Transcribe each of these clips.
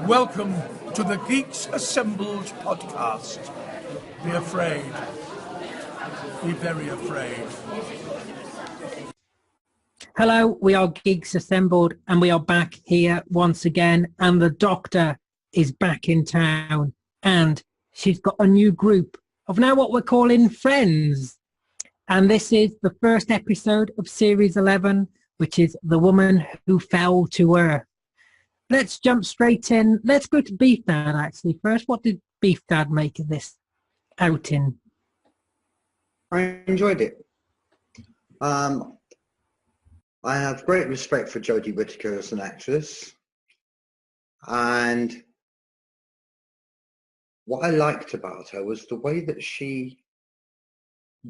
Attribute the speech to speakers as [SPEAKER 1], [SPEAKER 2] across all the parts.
[SPEAKER 1] Welcome to the Geeks Assembled podcast. Be afraid. Be very afraid.
[SPEAKER 2] Hello, we are Geeks Assembled and we are back here once again, and the Doctor is back in town and she's got a new group of now what we're calling friends. And this is the first episode of Series 11, which is The Woman Who Fell to Earth. Let's jump straight in. Let's go to Beef Dad actually first. What did Beef Dad make of this outing?
[SPEAKER 3] I enjoyed it. I have great respect for Jodie Whittaker as an actress, and what I liked about her was the way that she,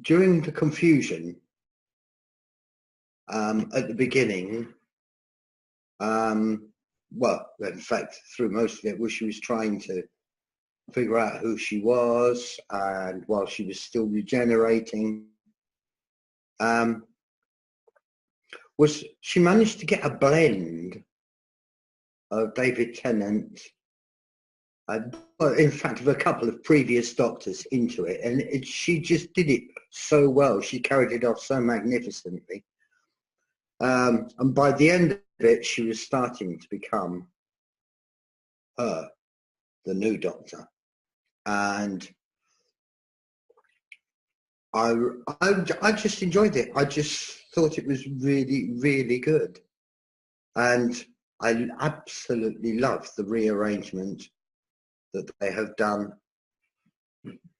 [SPEAKER 3] during the confusion at the beginning, well, in fact, through most of it, where she was trying to figure out who she was, and while she was still regenerating, was she managed to get a blend of David Tennant, in fact, of a couple of previous Doctors into it, and she just did it so well. She carried it off so magnificently. And by the end of it, she was starting to become her, the new Doctor. And I just enjoyed it. I just thought it was really, really good. And I absolutely love the rearrangement that they have done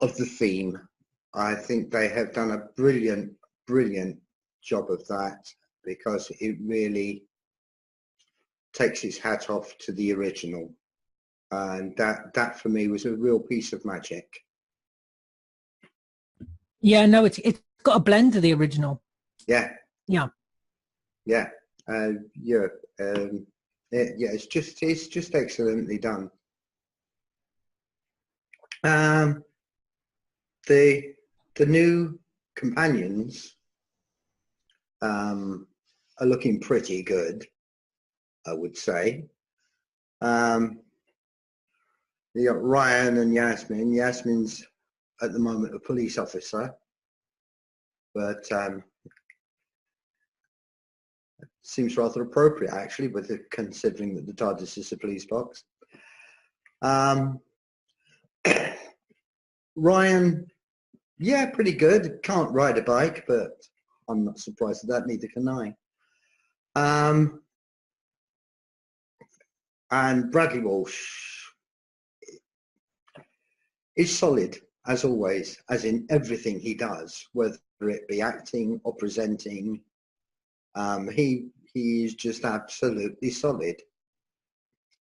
[SPEAKER 3] of the theme. I think they have done a brilliant, brilliant job of that, because it really takes its hat off to the original. And that for me was a real piece of magic.
[SPEAKER 2] Yeah, no, it's got a blend of the original.
[SPEAKER 3] Yeah.
[SPEAKER 2] Yeah.
[SPEAKER 3] Yeah. It's just excellently done. The new companions are looking pretty good, I would say. You got Ryan and Yasmin. Yasmin's at the moment a police officer, but seems rather appropriate actually, with it, considering that the TARDIS is a police box. Ryan, yeah, pretty good. Can't ride a bike, but I'm not surprised at that. Neither can I. And Bradley Walsh is solid, as always, as in everything he does, whether it be acting or presenting. He is just absolutely solid,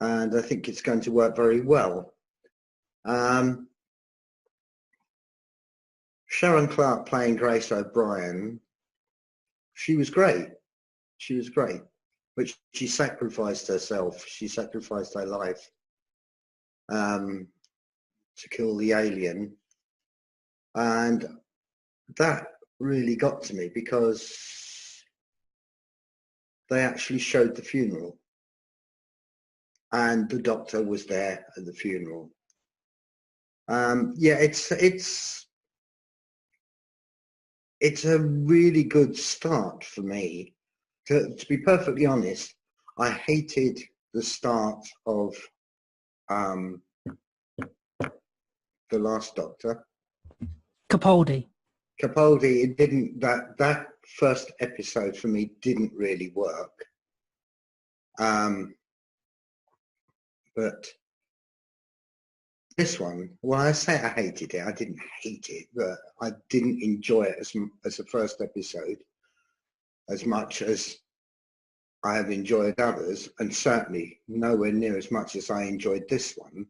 [SPEAKER 3] and I think it's going to work very well. Sharon Clark playing Grace O'Brien, she was great. She was great, but she sacrificed herself. She sacrificed her life to kill the alien, and that really got to me, because they actually showed the funeral, and the Doctor was there at the funeral. Yeah, it's a really good start for me. To be perfectly honest, I hated the start of the last Doctor.
[SPEAKER 2] Capaldi.
[SPEAKER 3] It didn't, that first episode for me didn't really work. But this one, well, I say I hated it. I didn't hate it, but I didn't enjoy it as the first episode as much as I have enjoyed others, and certainly nowhere near as much as I enjoyed this one.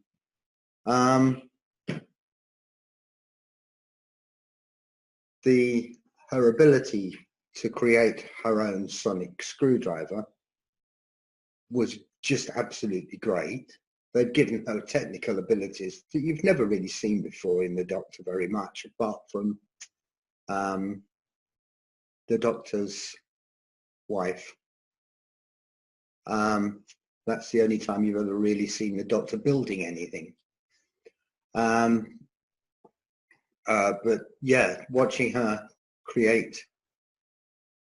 [SPEAKER 3] Her ability to create her own sonic screwdriver was just absolutely great. They've given her technical abilities that you've never really seen before in the Doctor very much, apart from the Doctor's wife. That's the only time you've ever really seen the Doctor building anything. But yeah, watching her create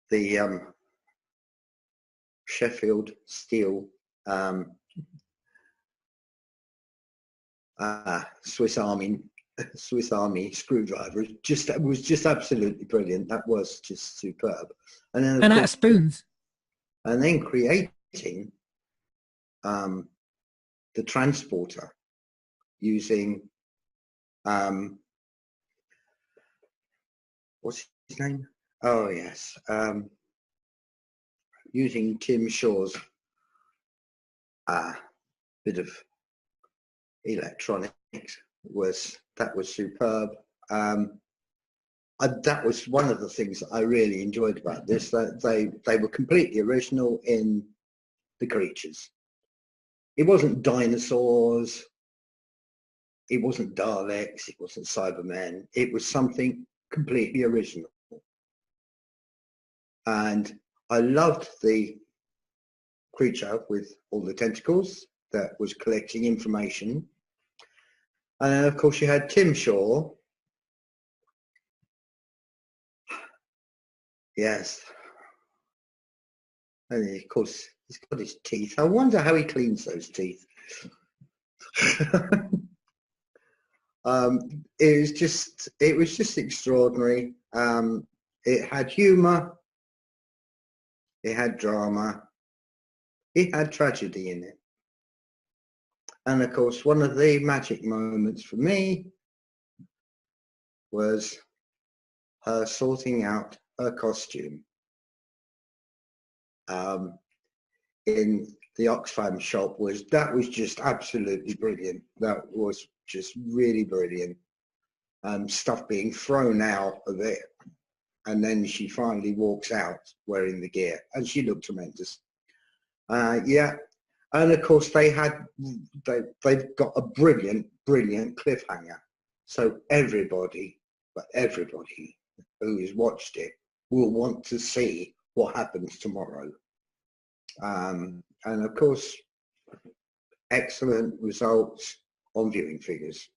[SPEAKER 3] the Sheffield steel Swiss Army screwdriver was just absolutely brilliant. That was just superb. And then
[SPEAKER 2] and out of spoons.
[SPEAKER 3] And then creating the transporter using what's his name? Oh yes, using Tim Shaw's bit of electronics was superb. That was one of the things that I really enjoyed about this. That they were completely original in the creatures. It wasn't dinosaurs. It wasn't Daleks. It wasn't Cybermen. It was something completely original. And I loved the creature with all the tentacles that was collecting information. And then, of course, you had Tim Shaw. Yes. And of course, he's got his teeth. I wonder how he cleans those teeth. It was just extraordinary. It had humour. It had drama. It had tragedy in it. And of course, one of the magic moments for me was her sorting out her costume in the Oxfam shop. That was just absolutely brilliant. That was just really brilliant. Stuff being thrown out of it, and then she finally walks out wearing the gear, and she looked tremendous. Yeah, and of course they've got a brilliant cliffhanger. So everybody who has watched it will want to see what happens tomorrow. And of course, excellent results on viewing figures.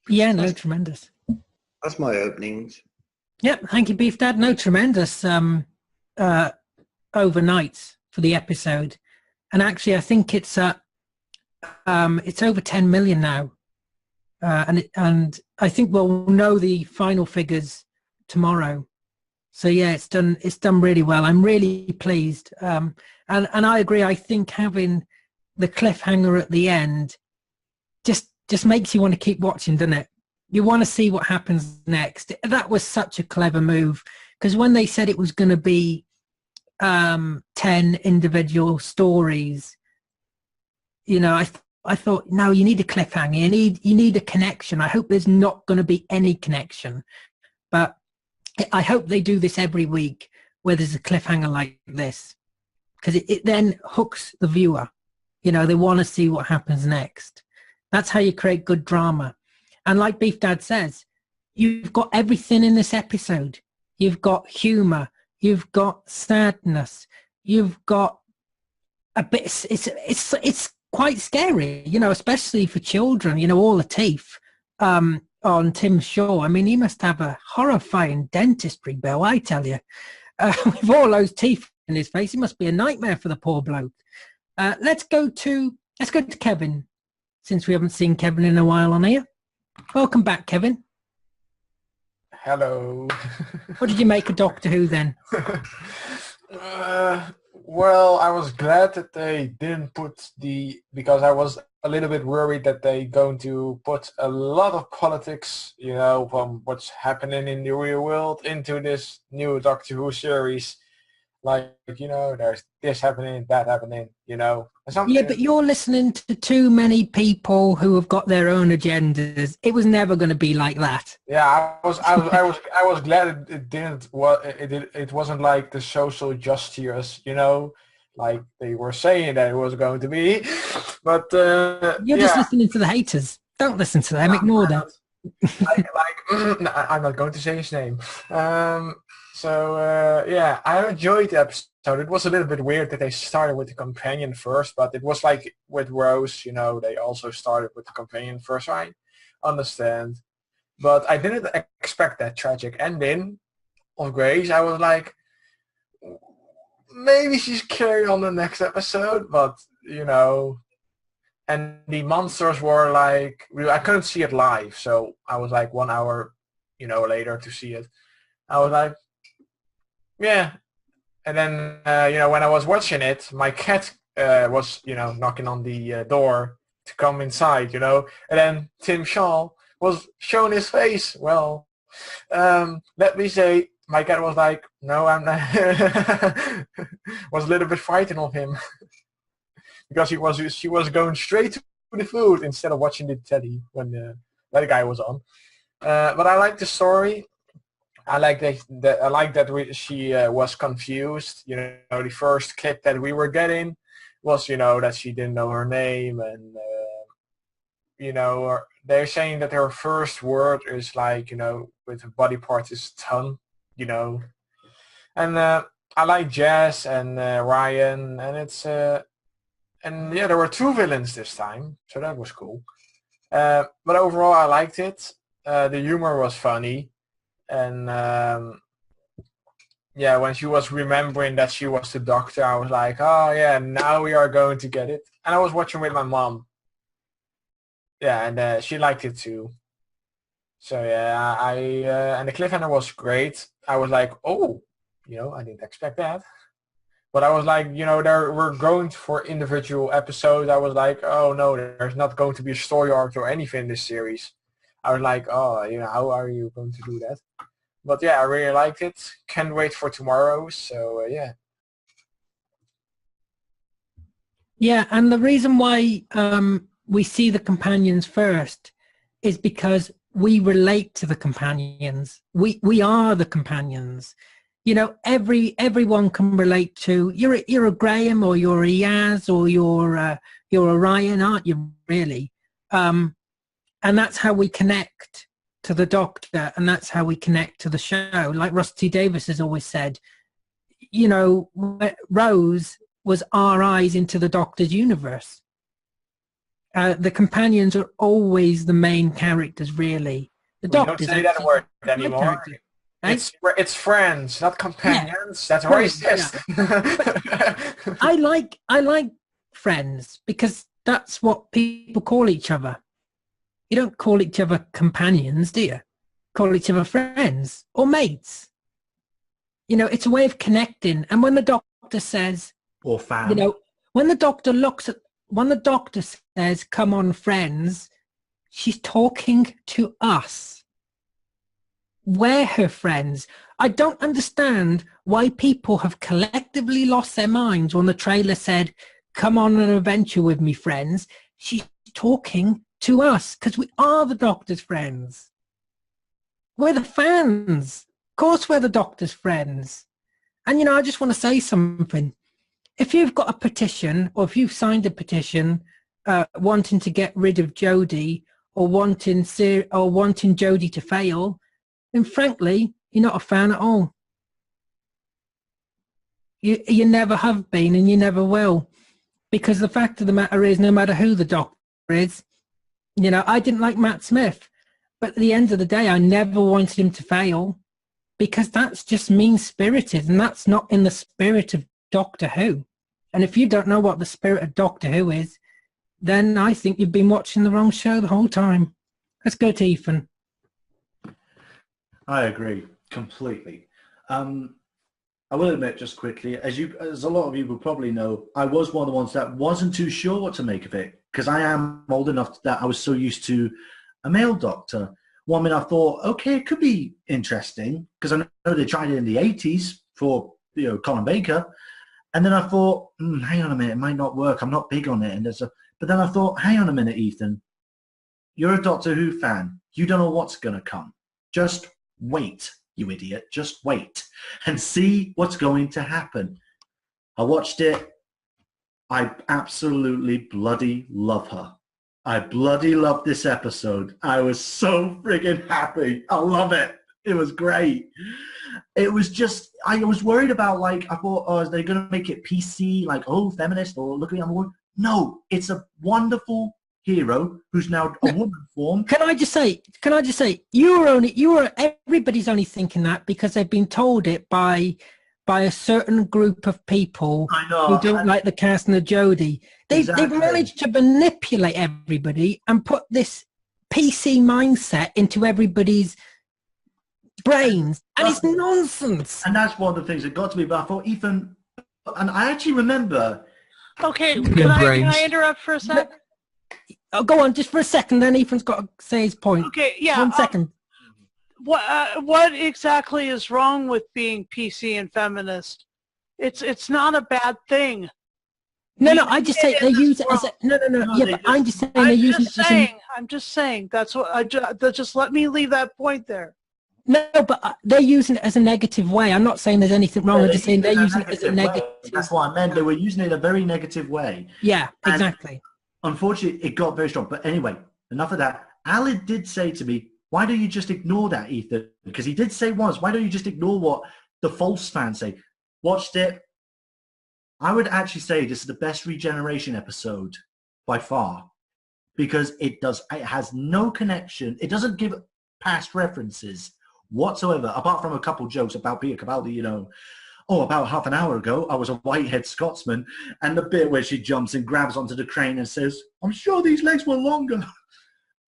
[SPEAKER 2] Yeah, no, tremendous.
[SPEAKER 3] That's my openings.
[SPEAKER 2] Yep, thank you, Beef Dad. No, tremendous overnights for the episode. And actually, I think it's over 10 million now. And I think we'll know the final figures tomorrow. So yeah, it's done really well. I'm really pleased. And I agree. I think having the cliffhanger at the end just makes you want to keep watching, doesn't it? You want to see what happens next. That was such a clever move, because when they said it was going to be 10 individual stories, I thought, no, you need a cliffhanger. You need a connection. I hope there's not going to be any connection, but I hope they do this every week where there's a cliffhanger like this, because it then hooks the viewer. They want to see what happens next. That's how you create good drama. And like Beef Dad says, you've got everything in this episode. You've got humor. You've got sadness. You've got a bit. It's quite scary, especially for children. All the teeth on Tim Shaw. I mean, he must have a horrifying dentistry bill, I tell you. With all those teeth in his face, it must be a nightmare for the poor bloke. Let's go to Kevin, since we haven't seen Kevin in a while on here. Welcome back, Kevin.
[SPEAKER 4] Hello.
[SPEAKER 2] What did you make of Doctor Who then?
[SPEAKER 4] Well, I was glad that they didn't put because I was a little bit worried that they're going to put a lot of politics, from what's happening in the real world into this new Doctor Who series. Like, there's this happening, that happening,
[SPEAKER 2] Yeah, but you're listening to too many people who have got their own agendas. It was never going to be like that.
[SPEAKER 4] Yeah, I was glad it didn't. It wasn't like the social justice, like they were saying that it was going to be. But
[SPEAKER 2] you're just listening to the haters. Don't listen to them. Ignore them.
[SPEAKER 4] I'm not going to say his name. So yeah, I enjoyed the episode. It was a little bit weird that they started with the companion first, but it was like with Rose, they also started with the companion first. I understand, but I didn't expect that tragic ending of Grace. I was like, maybe she's carrying on the next episode, but and the monsters were like, I couldn't see it live, so I was like 1 hour, later to see it. I was like, yeah. And then, when I was watching it, my cat was, knocking on the door to come inside, And then Tim Shaw was showing his face. Well, let me say, my cat was like, no, I'm not. Was a little bit frightened of him because she was going straight to the food instead of watching the telly when that guy was on. But I like the story. I like that she was confused. The first clip that we were getting was, that she didn't know her name, and they're saying that her first word is like, with her body part is tongue, And I like Jess and Ryan, and it's and yeah, there were 2 villains this time, so that was cool. But overall, I liked it. The humor was funny. And yeah, when she was remembering that she was the doctor, I was like, oh yeah, now we are going to get it. And I was watching with my mom. Yeah, and she liked it too. So yeah, and the cliffhanger was great. I was like, oh, I didn't expect that. But I was like, we're going for individual episodes. I was like, oh no, there's not going to be a story arc or anything in this series. I was like, oh, how are you going to do that? But yeah, I really liked it. Can't wait for tomorrow. So yeah.
[SPEAKER 2] Yeah, and the reason why we see the companions first is because we relate to the companions. We are the companions. Everyone can relate to. You're a Graham, or you're a Yaz, or you're a Ryan, aren't you? Really, and that's how we connect to the Doctor, and that's how we connect to the show. Like Rusty Davis has always said, Rose was our eyes into the Doctor's universe. The companions are always the main characters, really. The Doctors
[SPEAKER 4] don't say that word anymore. It's friends, not companions. Yeah. That's racist.
[SPEAKER 2] Yeah. I like friends because that's what people call each other. You don't call each other companions, do you? Call each other friends or mates. It's a way of connecting. And when the Doctor says,
[SPEAKER 5] or fam,
[SPEAKER 2] when the Doctor says, "Come on, friends," she's talking to us. We're her friends. I don't understand why people have collectively lost their minds when the trailer said, "Come on an adventure with me, friends." She's talking to us because we are the Doctor's friends. We're the fans. Of course we're the Doctor's friends. And, I just want to say something. If you've got a petition, or if you've signed a petition wanting to get rid of Jodie, or wanting Jodie to fail, then frankly, you're not a fan at all. You never have been, and you never will. Because the fact of the matter is, no matter who the Doctor is, I didn't like Matt Smith. But at the end of the day, I never wanted him to fail, because that's just mean-spirited, and that's not in the spirit of Doctor Who. And if you don't know what the spirit of Doctor Who is, then I think you've been watching the wrong show the whole time. Let's go to Ethan.
[SPEAKER 5] I agree completely. I will admit, just quickly, as a lot of you will probably know, I was one of the ones that wasn't too sure what to make of it, because I am old enough that I was so used to a male Doctor. One minute I thought, okay, it could be interesting, because I know they tried it in the 80s for Colin Baker, and then I thought, hang on a minute, it might not work. I'm not big on it, but then I thought, hang on a minute, Ethan, you're a Doctor Who fan. You don't know what's going to come. Just wait, you idiot. Just wait and see what's going to happen. I watched it. I absolutely bloody love her. I bloody love this episode. I was so friggin' happy. I love it. It was great. It was just, I was worried about, like, I thought, oh, are they going to make it PC, like, oh, feminist, or look at the other one? No, it's a wonderful hero who's now a woman form.
[SPEAKER 2] Can I just say, everybody's only thinking that because they've been told it by a certain group of people
[SPEAKER 5] I know,
[SPEAKER 2] who don't like the casting of Jodie. They've managed to manipulate everybody and put this PC mindset into everybody's brains, and it's nonsense.
[SPEAKER 5] And that's one of the things that got to me. But I thought Ethan, and I actually remember.
[SPEAKER 6] Okay, can I interrupt for a sec?
[SPEAKER 2] Oh, go on, just for a second. Then Ethan's got to say his point.
[SPEAKER 6] Okay, yeah.
[SPEAKER 2] 1 second.
[SPEAKER 6] What exactly is wrong with being PC and feminist? It's not a bad thing.
[SPEAKER 2] No, I just say they use it as a no. Yeah, but I'm just saying they're using it as a.
[SPEAKER 6] I'm just saying that's what just let me leave that point there.
[SPEAKER 2] No, but they're using it as a negative way. I'm not saying there's anything wrong. I'm just saying they're using it as a negative.
[SPEAKER 5] That's what I meant. They were using it in a very negative way.
[SPEAKER 2] Yeah, exactly.
[SPEAKER 5] And unfortunately, it got very strong. But anyway, enough of that. Alan did say to me, why don't you just ignore that, Ethan? Because he did say once, why don't you just ignore what the false fans say? Watched it. I would actually say this is the best regeneration episode by far, because it has no connection. It doesn't give past references whatsoever, apart from a couple jokes about Peter Capaldi, about half an hour ago, I was a white-haired Scotsman, and the bit where she jumps and grabs onto the crane and says, I'm sure these legs were longer.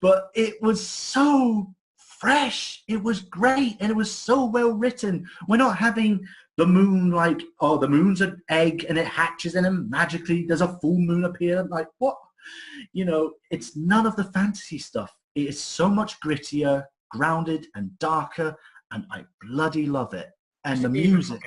[SPEAKER 5] But it was so fresh. It was great, and it was so well written. We're not having the moon like, oh, the moon's an egg, and it hatches, and then magically there's a full moon appear. Like, what? It's none of the fantasy stuff. It is so much grittier, grounded, and darker, and I bloody love it. And the music.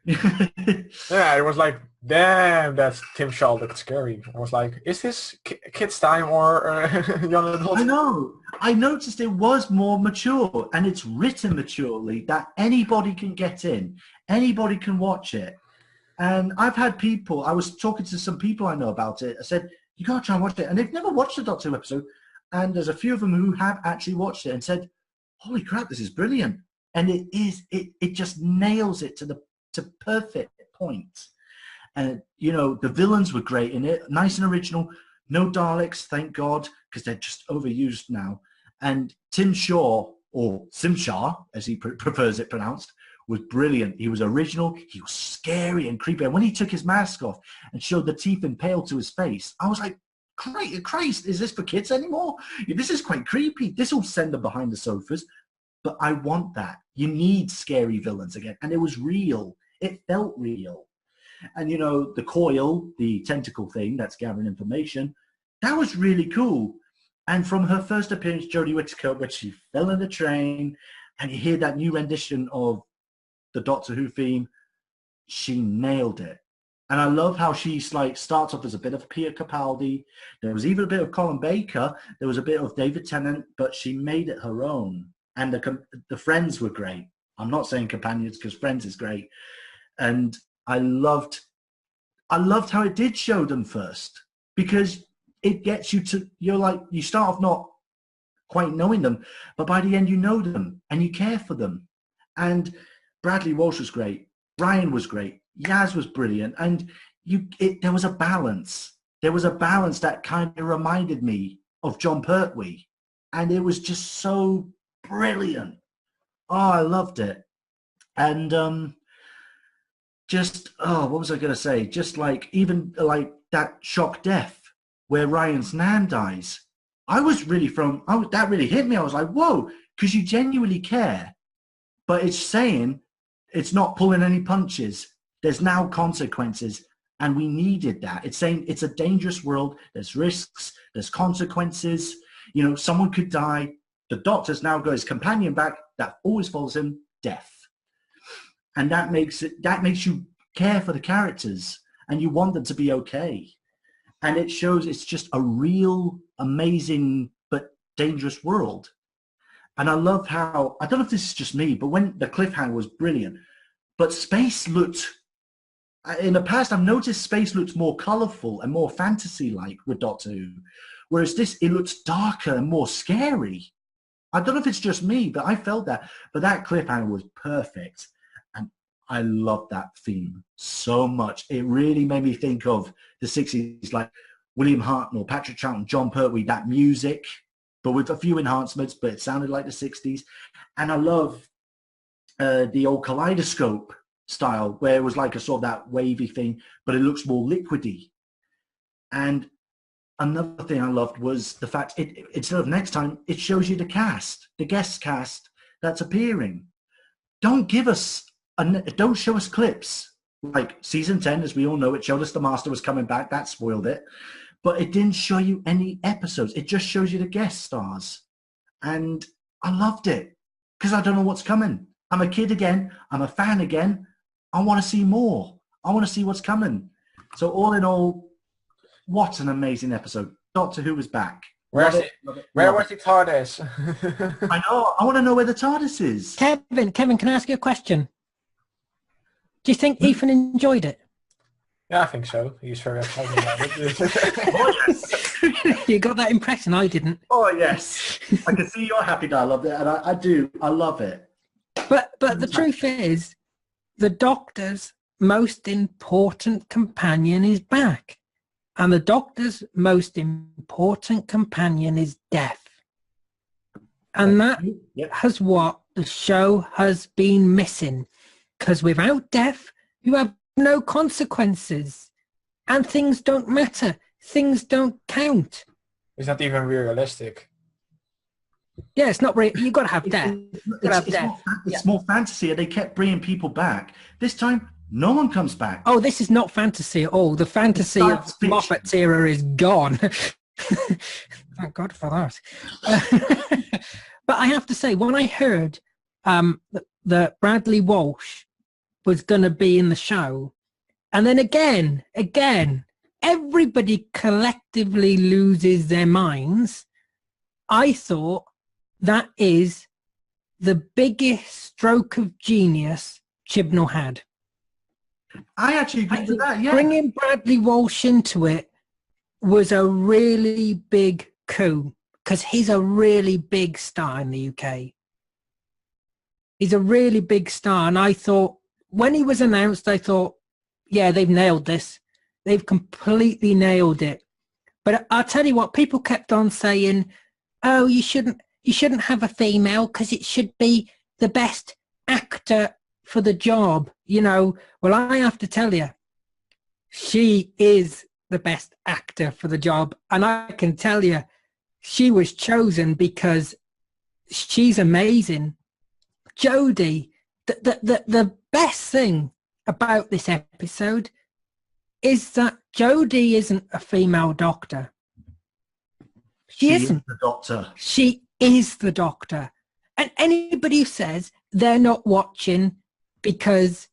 [SPEAKER 4] Yeah, it was like, damn, that's Tim Shaw looked scary. I was like, is this kids time or young adult?
[SPEAKER 5] I know. I noticed it was more mature, and it's written maturely that anybody can get in, anybody can watch it. And I've had people, I was talking to some people I know about it. I said, you gotta try and watch it, and they've never watched the Doctor Who episode. And there's a few of them who have actually watched it and said, holy crap, this is brilliant. And it just nails it to perfect point. And the villains were great in it, nice and original. No Daleks, thank God, because they're just overused now. And Tim Shaw, or Simshar, as he prefers it pronounced, was brilliant. He was original. He was scary and creepy. And when he took his mask off and showed the teeth impaled to his face, I was like, Christ, is this for kids anymore? This is quite creepy. This will send them behind the sofas. But I want that. You need scary villains again. And it was real. It felt real. And, the coil, the tentacle thing that's gathering information, that was really cool. And from her first appearance, Jodie Whittaker, when she fell in the train, and you hear that new rendition of the Doctor Who theme, she nailed it. And I love how she starts off as a bit of Peter Capaldi. There was even a bit of Colin Baker. There was a bit of David Tennant, but she made it her own. And the friends were great. I'm not saying companions because Friends is great. And I loved how it did show them first, because it gets you to, you start off not quite knowing them, but by the end you know them and you care for them. And Bradley Walsh was great. Brian was great. Yaz was brilliant. And there was a balance. There was a balance that kind of reminded me of John Pertwee. And it was just so brilliant. Oh, I loved it. And what was I going to say? Just even that shock death where Ryan's nan dies. That really hit me. I was like, whoa, because you genuinely care. But it's saying it's not pulling any punches. There's now consequences. And we needed that. It's saying it's a dangerous world. There's risks. There's consequences. Someone could die. The Doctor's now got his companion back that always follows him, death. And that makes you care for the characters and you want them to be okay. And it shows it's just a real, amazing, but dangerous world. And I love how, I don't know if this is just me, but when the cliffhanger was brilliant, but space looked, in the past I've noticed space looks more colourful and more fantasy-like with Doctor Who. Whereas it looks darker and more scary. I don't know if it's just me, but I felt that. But that cliffhanger was perfect. And I loved that theme so much. It really made me think of the 60s, like William Hartnell, Patrick Troughton, John Pertwee, that music, but with a few enhancements, but it sounded like the 60s. And I love the old kaleidoscope style, where it was like a sort of that wavy thing, but it looks more liquidy. And another thing I loved was the fact instead of next time, it shows you the cast, the guest cast that's appearing. Don't show us clips. Like season 10, as we all know, it showed us the Master was coming back. That spoiled it. But it didn't show you any episodes. It just shows you the guest stars. And I loved it because I don't know what's coming. I'm a kid again. I'm a fan again. I want to see more. I want to see what's coming. So all in all, what an amazing episode. Doctor Who was back.
[SPEAKER 4] Where was the TARDIS?
[SPEAKER 5] I know. I want to know where the TARDIS is.
[SPEAKER 2] Kevin, can I ask you a question? Do you think Ethan enjoyed it?
[SPEAKER 4] Yeah, I think so. He's very excited about it.
[SPEAKER 5] Oh, yes.
[SPEAKER 2] You got that impression? I didn't.
[SPEAKER 5] Oh, yes. I can see you're happy that I loved it, and I do. I love it.
[SPEAKER 2] But the truth is, the Doctor's most important companion is back. And the Doctor's most important companion is death. And that has what the show has been missing. Because without death, you have no consequences. And things don't matter. Things don't count.
[SPEAKER 4] It's not even realistic.
[SPEAKER 2] Yeah, it's not real. You've got to have death.
[SPEAKER 5] It's more fantasy, and they kept bringing people back. This time, no one comes back.
[SPEAKER 2] Oh, this is not fantasy at all. The fantasy of Moffat's era is gone. Thank God for that. But I have to say, when I heard that Bradley Walsh was going to be in the show, and then again, everybody collectively loses their minds, I thought that is the biggest stroke of genius Chibnall had.
[SPEAKER 5] I actually agree with that, yeah.
[SPEAKER 2] Bringing Bradley Walsh into it was a really big coup because he's a really big star in the UK. He's a really big star. And I thought, when he was announced, I thought, yeah, they've nailed this. They've completely nailed it. But I'll tell you what, people kept on saying, oh, you shouldn't have a female because it should be the best actor for the job, you know. Well, I have to tell you, she is the best actor for the job, and I can tell you she was chosen because she's amazing. Jodie, the best thing about this episode is that Jodie isn't a female doctor. She isn't
[SPEAKER 5] the Doctor.
[SPEAKER 2] She is the Doctor. And anybody who says they're not watching because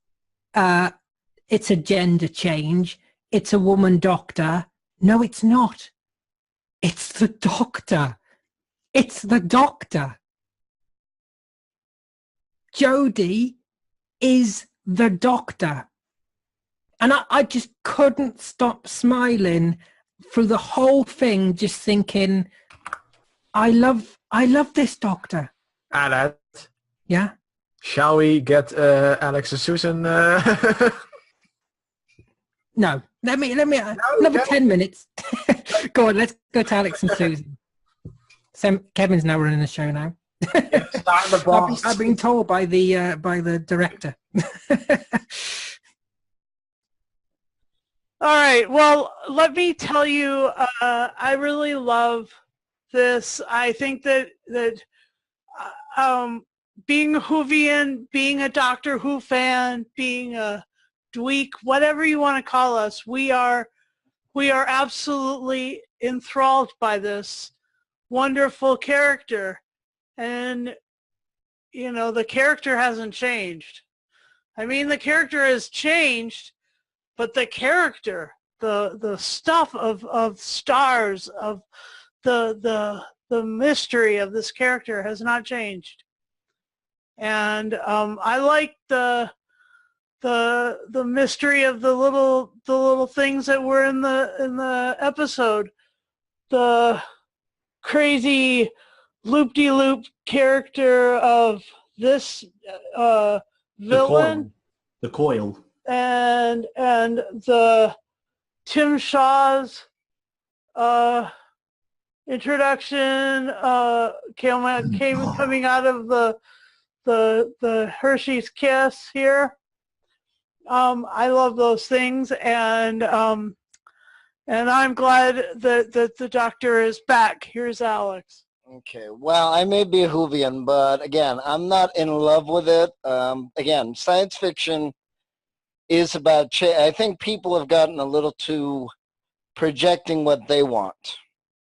[SPEAKER 2] it's a gender change, it's a woman doctor. No, it's not. It's the Doctor. It's the Doctor. Jodie is the Doctor. And I just couldn't stop smiling through the whole thing, just thinking, I love this Doctor.
[SPEAKER 4] Aled.
[SPEAKER 2] Yeah?
[SPEAKER 4] Shall we get Alex and Susan?
[SPEAKER 2] No. Let me another 10 minutes. Go on, let's go to Alex and Susan. Kevin's now running the show now. I've been told by the director.
[SPEAKER 6] All right. Well, let me tell you, I really love this. I think that being a Whovian, being a Doctor Who fan, being a dweek, whatever you want to call us, we are absolutely enthralled by this wonderful character. And, you know, the character hasn't changed. I mean, the character has changed, but the character, the stuff of stars, of the mystery of this character has not changed. And I like the mystery of the little things that were in the episode. The crazy loop-de-loop character of this villain
[SPEAKER 5] The coil.
[SPEAKER 6] and the Tim Shaw's introduction coming out of the Hershey's Kiss here. I love those things, and I'm glad that the Doctor is back. Here's Alex.
[SPEAKER 7] Okay, well, I may be a Whovian, but again, I'm not in love with it. Again, science fiction is about I think people have gotten a little too projecting what they want,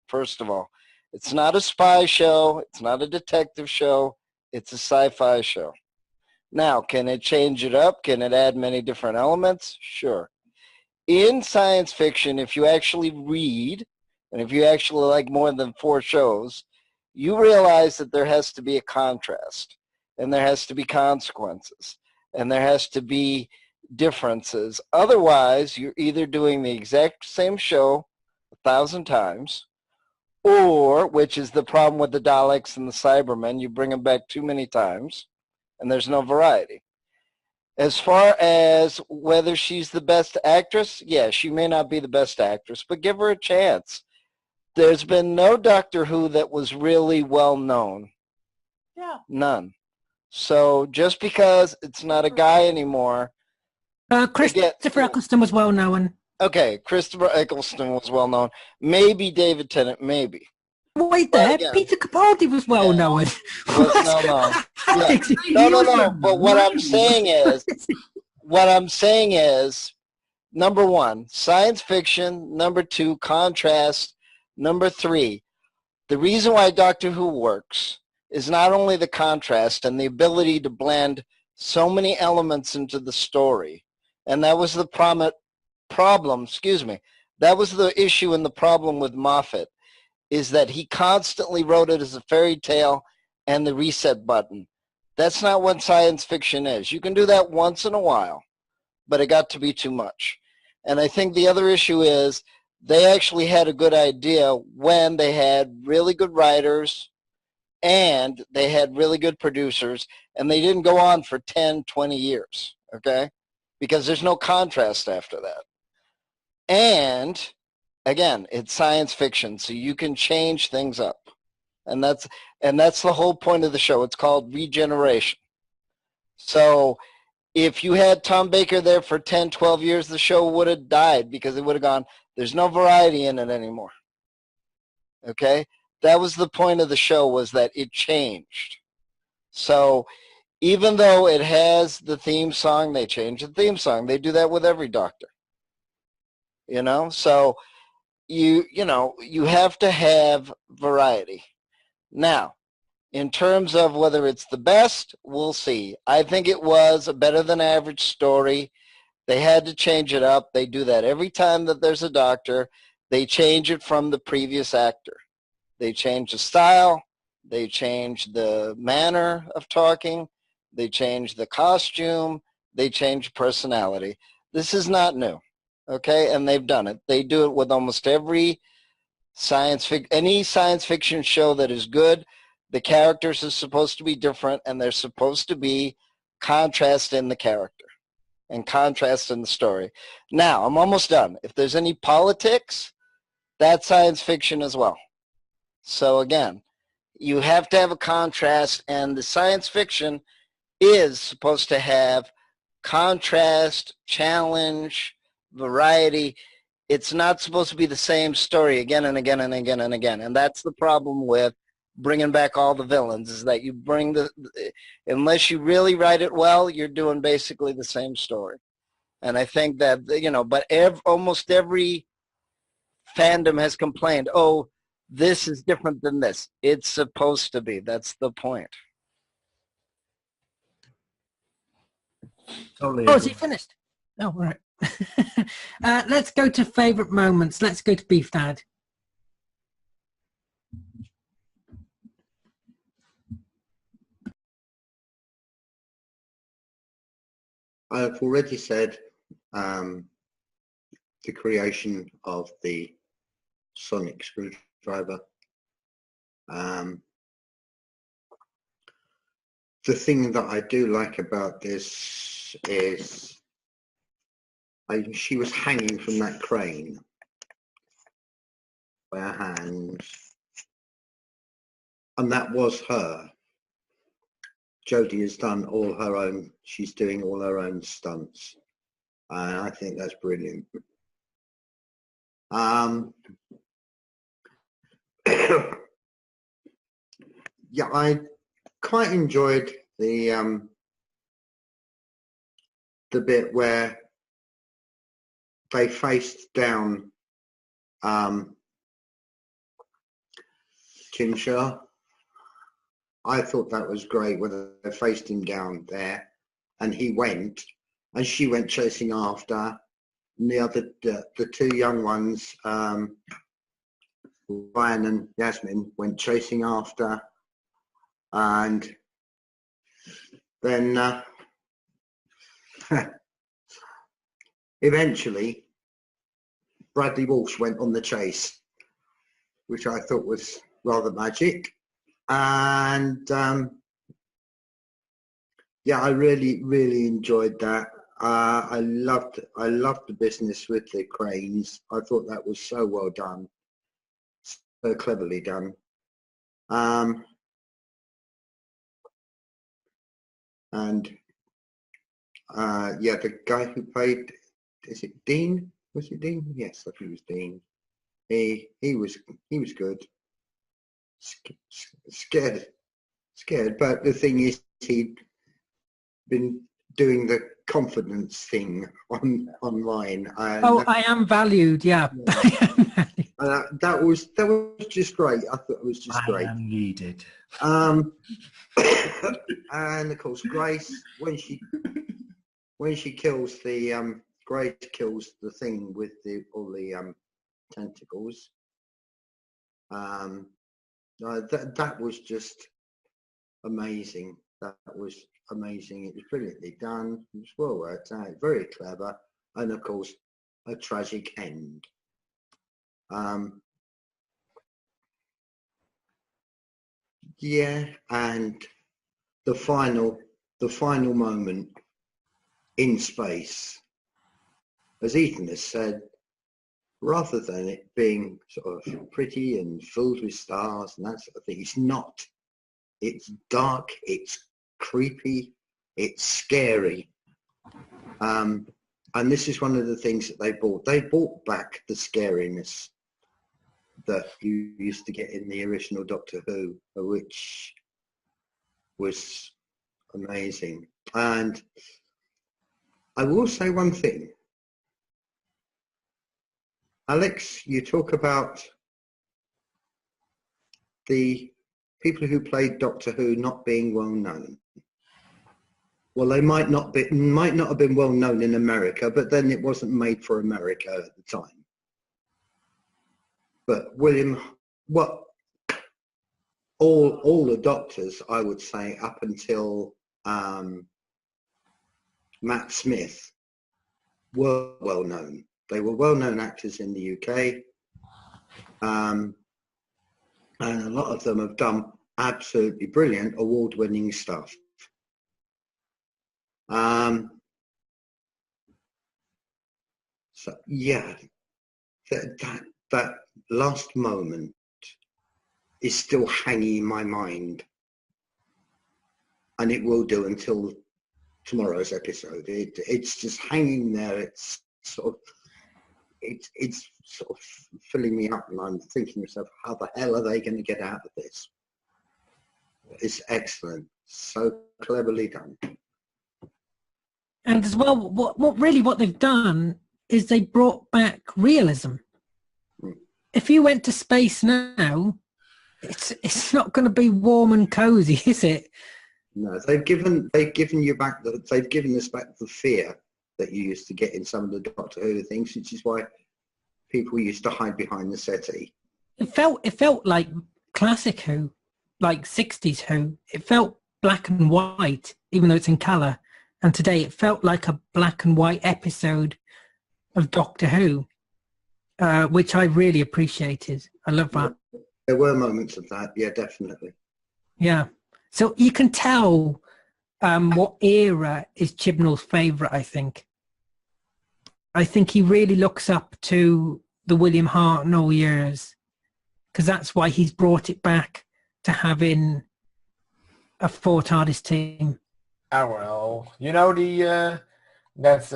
[SPEAKER 7] first of all. It's not a spy show. It's not a detective show. It's a sci-fi show. Now, can it change it up? Can it add many different elements? Sure. In science fiction, if you actually read, and if you actually like more than 4 shows, you realize that there has to be a contrast, and there has to be consequences, and there has to be differences. Otherwise, you're either doing the exact same show 1,000 times, or, which is the problem with the Daleks and the Cybermen, you bring them back too many times, and there's no variety. As far as whether she's the best actress, yeah, she may not be the best actress, but give her a chance. There's been no Doctor Who that was really well known.
[SPEAKER 6] Yeah.
[SPEAKER 7] None. So just because it's not a guy anymore.
[SPEAKER 2] Christopher Eccleston was well known.
[SPEAKER 7] Okay, Christopher Eccleston was well known. Maybe David Tennant, maybe.
[SPEAKER 2] Wait there, Peter Capaldi was well known.
[SPEAKER 7] No. But what I'm saying is, number 1, science fiction. Number 2, contrast. Number 3, the reason why Doctor Who works is not only the contrast and the ability to blend so many elements into the story, and that was the problem. That was the issue and the problem with Moffat, is that he constantly wrote it as a fairy tale and the reset button. That's not what science fiction is. You can do that once in a while, but it got to be too much. And I think the other issue is they actually had a good idea when they had really good writers and they had really good producers, and they didn't go on for 10, 20 years, okay? Because there's no contrast after that. And again, it's science fiction, so you can change things up. And that's the whole point of the show. It's called regeneration. So if you had Tom Baker there for 10, 12 years, the show would have died because it would have gone, there's no variety in it anymore. Okay? That was the point of the show, was that it changed. So even though it has the theme song, they change the theme song. They do that with every Doctor. You know? So you have to have variety. Now, in terms of whether it's the best, we'll see. I think it was a better than average story. They had to change it up. They do that every time that there's a Doctor. They change it from the previous actor. They change the style. They change the manner of talking. They change the costume. They change personality. This is not new, okay? And they've done it. They do it with almost every any science fiction show that is good. The characters are supposed to be different, and they're supposed to be contrast in the character and contrast in the story. Now, I'm almost done. If there's any politics, that's science fiction as well. So again, you have to have a contrast, and the science fiction is supposed to have contrast, challenge, variety. It's not supposed to be the same story again and again and again and again. And that's the problem with bringing back all the villains, is that you bring unless you really write it well, you're doing basically the same story. And I think that, but almost every fandom has complained, oh, this is different than this. It's supposed to be. That's the point.
[SPEAKER 5] Totally.
[SPEAKER 2] Oh, is he finished? Oh, all right. Let's go to favorite moments. Let's go to Beef Dad.
[SPEAKER 3] I've already said the creation of the sonic screwdriver. the thing that I do like about this is she was hanging from that crane by her hands, and that was her. Jodie has done all her own, she's doing all her own stunts, and I think that's brilliant. Yeah, I quite enjoyed the bit where they faced down Tim Shaw. I thought that was great when they faced him down there, and he went, and she went chasing after, and the two young ones, Ryan and Yasmin, went chasing after, and then eventually Bradley Walsh went on the chase, which I thought was rather magic. And yeah, I really enjoyed that. I loved the business with the cranes. I thought that was so well done, so cleverly done. And yeah, the guy who played, is it Dean? Was it Dean? Yes, I think it was Dean. He was good. Scared, but the thing is, he'd been doing the confidence thing online. And
[SPEAKER 2] I am valued, yeah.
[SPEAKER 3] That was just great. I thought it was just great.
[SPEAKER 5] I am needed.
[SPEAKER 3] And of course, Grace, when she kills the Grace kills the thing with all the tentacles. That was just amazing. That was amazing. It was brilliantly done. It was well worked out. Very clever, and of course, a tragic end. Yeah, and the final moment in space, as Ethan has said, rather than it being sort of pretty and filled with stars and that sort of thing, it's not. It's dark, it's creepy, it's scary. And this is one of the things that they brought. They brought back the scariness that you used to get in the original Doctor Who, which was amazing. And I will say one thing. Alex, you talk about the people who played Doctor Who not being well known. Well, they might not have been well known in America, but then it wasn't made for America at the time. But all the Doctors, I would say, up until Matt Smith, were well known. They were well-known actors in the UK, and a lot of them have done absolutely brilliant, award-winning stuff. So yeah, that last moment is still hanging in my mind, and it will do until tomorrow's episode. It's just hanging there. It's sort of filling me up, and I'm thinking to myself, how the hell are they going to get out of this? It's excellent, so cleverly done.
[SPEAKER 2] And as well, what they've done is they brought back realism. If you went to space now, it's not going to be warm and cozy, is it?
[SPEAKER 3] No, they've given you back they've given us back the fear that you used to get in some of the Doctor Who things, which is why people used to hide behind the settee.
[SPEAKER 2] It felt like classic Who, like 60s Who. It felt black and white, even though it's in colour. And today it felt like a black and white episode of Doctor Who, which I really appreciated. I love that.
[SPEAKER 3] There were moments of that, yeah, definitely.
[SPEAKER 2] Yeah. So you can tell what era is Chibnall's favourite, I think. I think he really looks up to the William Hartnell years, because that's why he's brought it back to having a 4 TARDIS team.
[SPEAKER 4] Oh, well, you know the that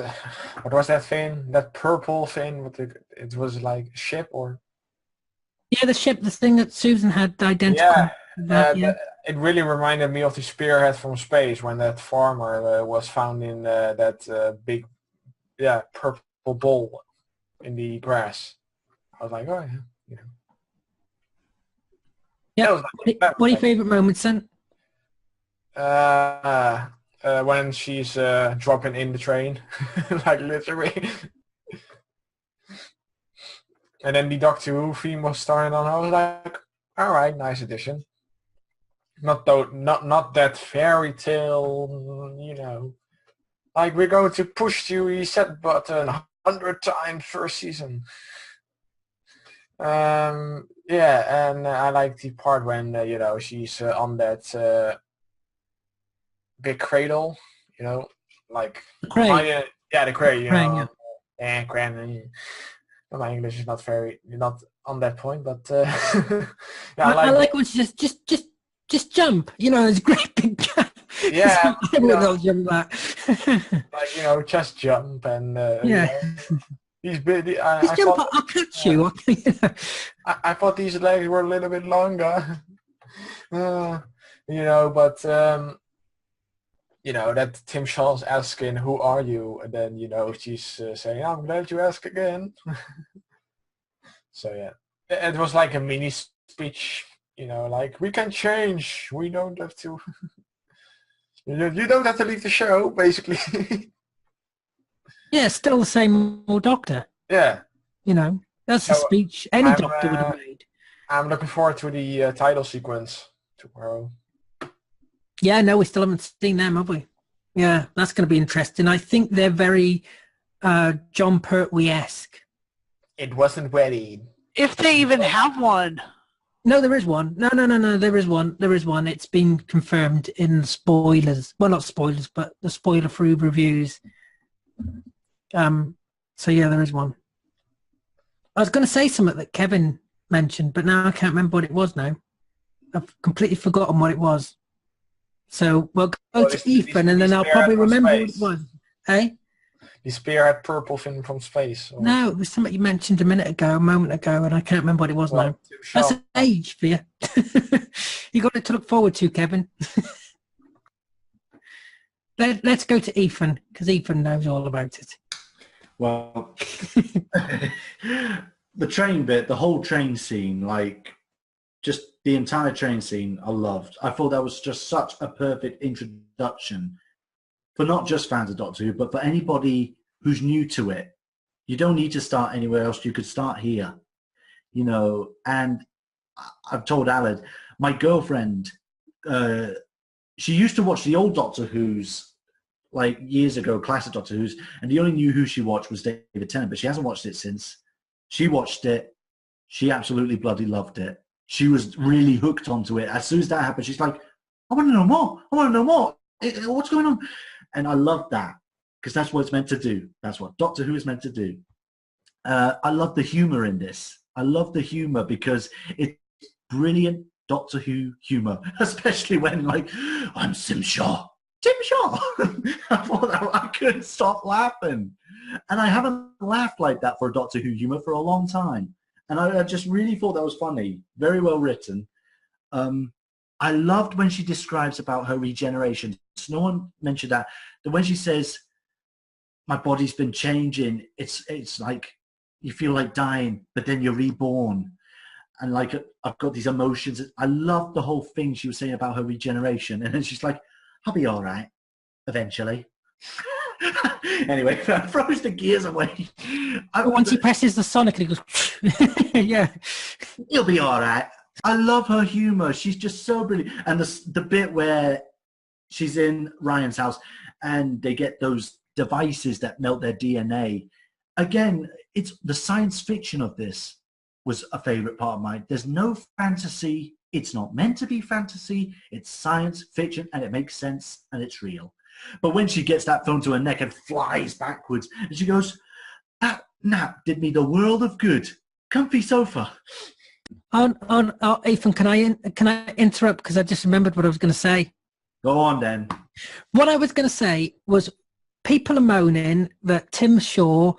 [SPEAKER 4] what was that thing? That purple thing with it was like a ship or
[SPEAKER 2] Yeah, the ship, the thing that Susan had identical.
[SPEAKER 4] yeah.
[SPEAKER 2] Yeah.
[SPEAKER 4] It really reminded me of the spearhead from space when that farmer was found in that big, purple ball in the grass. I was like, oh yeah, you know.
[SPEAKER 2] Yeah.
[SPEAKER 4] That was like,
[SPEAKER 2] What are your favourite moments then?
[SPEAKER 4] when she's dropping in the train, like literally. And then the Doctor Who theme was starting on. I was like, all right, nice addition. Not that fairy tale, you know. Like we're going to push the reset button 100 times per season. Yeah, and I like the part when you know, she's on that big cradle, you know, like
[SPEAKER 2] The crane.
[SPEAKER 4] the crane, you
[SPEAKER 2] Crane,
[SPEAKER 4] know, and crane. My English is not on that point, but yeah,
[SPEAKER 2] I like when she just jump. You know, it's a great big jump.
[SPEAKER 4] Yeah,
[SPEAKER 2] Everyone jump that.
[SPEAKER 4] like, you know, just jump and
[SPEAKER 2] Yeah.
[SPEAKER 4] you know, he's big.
[SPEAKER 2] Just jump. I'll catch you.
[SPEAKER 4] I thought these legs were a little bit longer. You know, but you know, that Tim Shaw's asking, "Who are you?" And then, you know, she's saying, "I'm glad you asked again." So yeah, it was like a mini speech. You know, like, we can change. We don't have to. You don't have to leave the show, basically.
[SPEAKER 2] Yeah, still the same old Doctor.
[SPEAKER 4] Yeah.
[SPEAKER 2] You know, that's a speech any Doctor would have made.
[SPEAKER 4] I'm looking forward to the title sequence tomorrow.
[SPEAKER 2] Yeah, no, we still haven't seen them, have we? Yeah, that's going to be interesting. I think they're very John Pertwee-esque.
[SPEAKER 4] It wasn't ready.
[SPEAKER 6] If they even have one.
[SPEAKER 2] No, there is one. No, there is one. There is one. It's been confirmed in the spoilers. Well, not spoilers, but the spoiler-free reviews. So yeah, there is one. I was going to say something that Kevin mentioned, but now I can't remember what it was now. I've completely forgotten what it was. So we'll go to Ethan, and then I'll probably remember what it was. Hey?
[SPEAKER 4] The spearhead purple thing from space. Or...
[SPEAKER 2] No, it was something you mentioned a moment ago, and I can't remember what it was now. That's an age for you. You got it to look forward to, Kevin. Let's go to Ethan, because Ethan knows all about it.
[SPEAKER 5] Well, the train bit, the whole train scene, like, just the entire train scene, I loved. I thought that was just such a perfect introduction for not just fans of Doctor Who, but for anybody who's new to it. You don't need to start anywhere else. You could start here, you know. And I've told Aled, my girlfriend, she used to watch the old Doctor Who's, like years ago, classic Doctor Who's, and the only knew who she watched was David Tennant, but she hasn't watched it since. She watched it. She absolutely bloody loved it. She was really hooked onto it. As soon as that happened, she's like, I want to know more. I want to know more. What's going on? And I love that, because that's what it's meant to do. That's what Doctor Who is meant to do. I love the humor in this. I love the humor because it's brilliant Doctor Who humor, especially when, like, I'm Tim Shaw. I thought I couldn't stop laughing. And I haven't laughed like that for Doctor Who humor for a long time. And I just really thought that was funny. Very well written. I loved when she describes about her regeneration. So no one mentioned that. When she says, my body's been changing, it's like you feel like dying, but then you're reborn. And like, I've got these emotions. I loved the whole thing she was saying about her regeneration. And then she's like, I'll be all right eventually. Anyway, I froze the gears away.
[SPEAKER 2] Once he presses the sonic, and he goes, yeah.
[SPEAKER 5] You'll be all right. I love her humor. She's just so brilliant. And the bit where she's in Ryan's house and they get those devices that melt their DNA. Again, it's the science fiction of this was a favorite part of mine. There's no fantasy It's not meant to be fantasy. It's science fiction, and it makes sense, and it's real. But when she gets that phone to her neck and flies backwards, and she goes, that nap did me the world of good. Comfy sofa.
[SPEAKER 2] Ethan, can I interrupt, because I just remembered what I was going to say.
[SPEAKER 5] Go on then.
[SPEAKER 2] What I was going to say was, people are moaning that Tim Shaw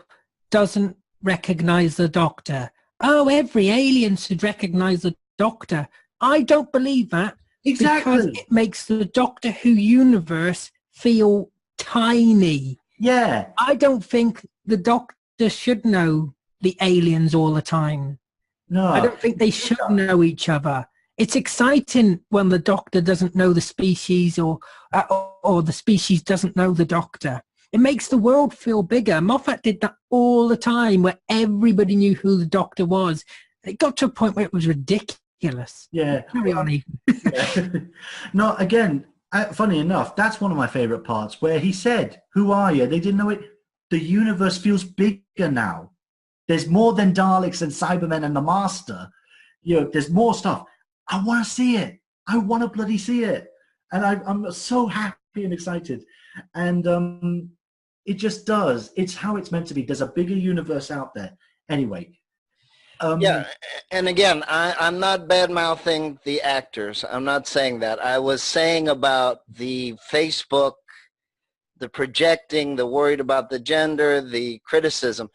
[SPEAKER 2] doesn't recognize the Doctor. Oh, every alien should recognize the Doctor. I don't believe that.
[SPEAKER 5] Exactly.
[SPEAKER 2] Because it makes the Doctor Who universe feel tiny.
[SPEAKER 5] Yeah.
[SPEAKER 2] I don't think the Doctor should know the aliens all the time.
[SPEAKER 5] No.
[SPEAKER 2] I don't think they should know each other. It's exciting when the Doctor doesn't know the species, or the species doesn't know the Doctor. It makes the world feel bigger. Moffat did that all the time, where everybody knew who the Doctor was. It got to a point where it was ridiculous.
[SPEAKER 5] Yeah.
[SPEAKER 2] Carry on, Ethan.
[SPEAKER 5] Yeah. No, again, funny enough, that's one of my favorite parts, where he said, "Who are you?" They didn't know it. The universe feels bigger now. There's more than Daleks and Cybermen and the Master. You know, there's more stuff. I want to see it. I want to bloody see it. And I'm so happy and excited. And it just does. It's how it's meant to be. There's a bigger universe out there. Anyway.
[SPEAKER 7] Yeah, and again, I'm not bad-mouthing the actors. I'm not saying that. I was saying about the Facebook, the projecting, the worried about the gender, the criticism.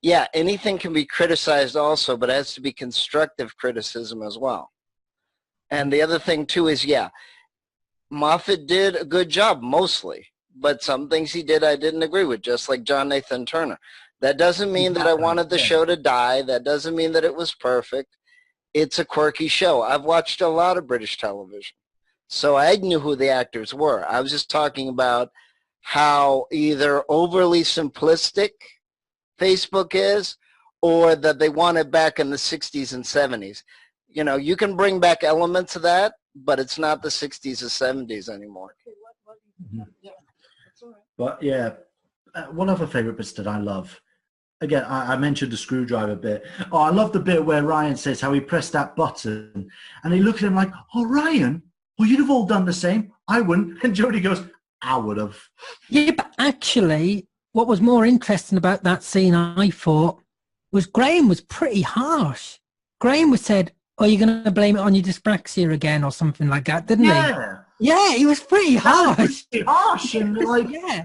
[SPEAKER 7] Yeah, anything can be criticized also, but it has to be constructive criticism as well. And the other thing, too, is, yeah, Moffat did a good job, mostly. But some things he did I didn't agree with, just like John Nathan Turner. That doesn't mean that I wanted the show to die. That doesn't mean that it was perfect. It's a quirky show. I've watched a lot of British television, so I knew who the actors were. I was just talking about how either overly simplistic Facebook is, or that they want it back in the 60s and 70s. You know, you can bring back elements of that, but it's not the 60s or 70s anymore.
[SPEAKER 5] Mm-hmm. But yeah, one other favorite bits that I love. Again, I mentioned the screwdriver bit. Oh, I love the bit where Ryan says how he pressed that button, and he looked at him like, "Oh, Ryan, well, you'd have all done the same. I wouldn't." And Jodie goes, "I would have."
[SPEAKER 2] Yeah, but actually, what was more interesting about that scene, I thought, was Graham was pretty harsh. Graham was said, "Oh, you're going to blame it on your dyspraxia again," or something like that, didn't he? Yeah, he was pretty harsh.
[SPEAKER 5] Pretty harsh, and like,
[SPEAKER 2] yeah.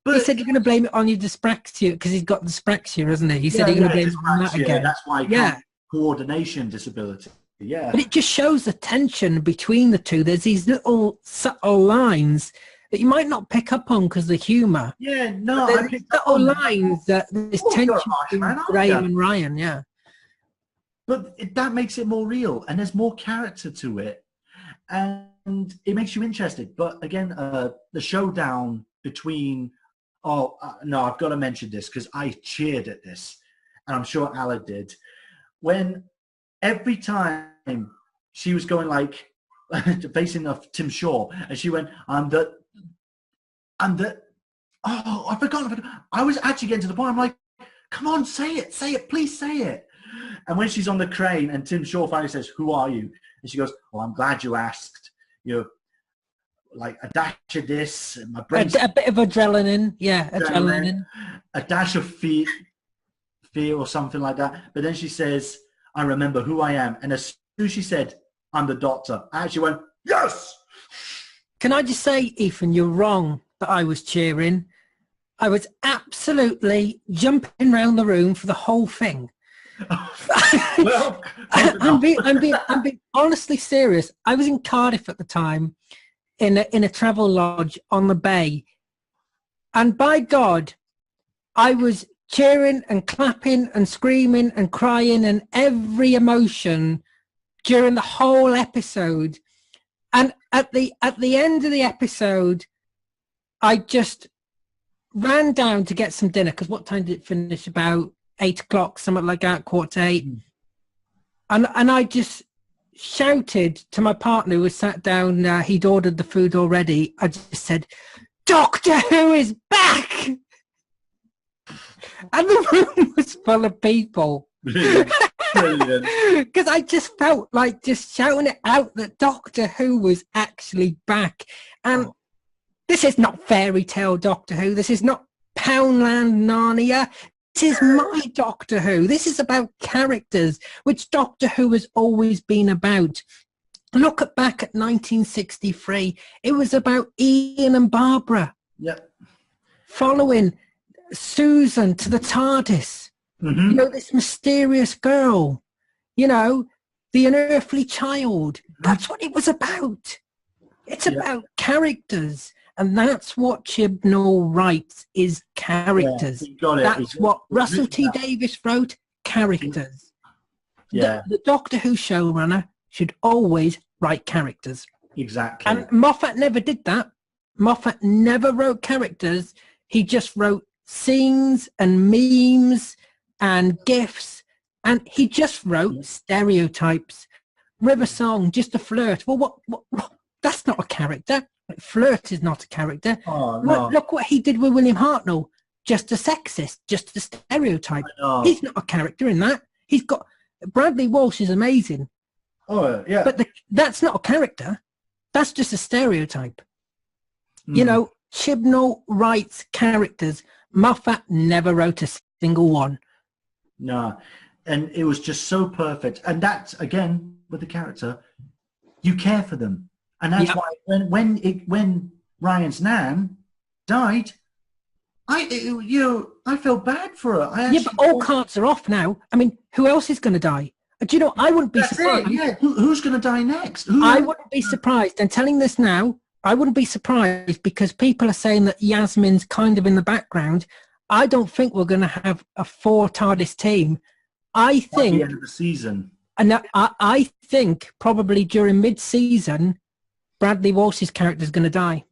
[SPEAKER 5] But
[SPEAKER 2] he said you're going to blame it on your dyspraxia, because he's got dyspraxia, isn't he? He said you're going to blame it on that again.
[SPEAKER 5] That's why he can't coordination disability. Yeah.
[SPEAKER 2] But it just shows the tension between the two. There's these little subtle lines that you might not pick up on because of the humour.
[SPEAKER 5] Yeah, no.
[SPEAKER 2] There's these little lines that there's tension between Graham and Ryan, yeah.
[SPEAKER 5] But that makes it more real, and there's more character to it. And it makes you interested. But again, the showdown between... no, I've got to mention this because I cheered at this, and I'm sure Alec did. When every time she was going like facing off Tim Shaw, and she went, I forgot. I was actually getting to the point. I'm like, come on, say it, please say it. And when she's on the crane, and Tim Shaw finally says, "Who are you?" and she goes, "Well, I'm glad you asked. You know, like a dash of this, and my brain,
[SPEAKER 2] a bit of adrenaline, adrenaline,
[SPEAKER 5] a dash of fear or something like that." But then she says, "I remember who I am." And as soon as she said, "I'm the Doctor," I actually went, "Yes!"
[SPEAKER 2] Can I just say, Ethan, you're wrong that I was cheering. I was absolutely jumping around the room for the whole thing.
[SPEAKER 5] Well,
[SPEAKER 2] I'm being honestly serious. I was in Cardiff at the time, in a travel lodge on the bay, and by God, I was cheering and clapping and screaming and crying and every emotion during the whole episode. And at the end of the episode, I just ran down to get some dinner, because what time did it finish? About 8 o'clock, something like that, 7:45. And I just shouted to my partner who was sat down. He'd ordered the food already. I just said, "Doctor Who is back!" And the room was full of people.
[SPEAKER 5] Brilliant.
[SPEAKER 2] Because I just felt like just shouting it out that Doctor Who was actually back. And this is not fairy tale Doctor Who. This is not Poundland Narnia. This is my Doctor Who. This is about characters, which Doctor Who has always been about. Look back at 1963. It was about Ian and Barbara.
[SPEAKER 5] Yep.
[SPEAKER 2] Following Susan to the TARDIS.
[SPEAKER 5] Mm-hmm.
[SPEAKER 2] You know, this mysterious girl. You know, the unearthly child. That's what it was about. It's about characters. And that's what Chibnall writes, is characters.
[SPEAKER 5] Yeah, got it.
[SPEAKER 2] That's what Russell T. Davies wrote, characters.
[SPEAKER 5] Yeah.
[SPEAKER 2] The Doctor Who showrunner should always write characters.
[SPEAKER 5] Exactly.
[SPEAKER 2] And Moffat never did that. Moffat never wrote characters. He just wrote scenes and memes and GIFs. And he just wrote stereotypes. River Song, just a flirt. Well, what? That's not a character. Flirt is not a character.
[SPEAKER 5] Oh, no.
[SPEAKER 2] Look what he did with William Hartnell. Just a sexist, just a stereotype. He's not a character in that. He's got... Bradley Walsh is amazing.
[SPEAKER 5] Oh, yeah.
[SPEAKER 2] But that's not a character. That's just a stereotype. You know, Chibnall writes characters. Moffat never wrote a single one.
[SPEAKER 5] No. And it was just so perfect. And that's, again, with the character, you care for them. And that's why when Ryan's nan died, I felt bad for her.
[SPEAKER 2] But all cards are off now. I mean, who else is going to die? Do you know, I wouldn't be surprised.
[SPEAKER 5] Yeah. Who's going to die next?
[SPEAKER 2] I wouldn't be surprised. And telling this now, I wouldn't be surprised because people are saying that Yasmin's kind of in the background. I don't think we're going to have a 4 TARDIS team. I think...
[SPEAKER 5] At the end of the season.
[SPEAKER 2] And I think probably during mid-season, Bradley Walsh's character is going to die.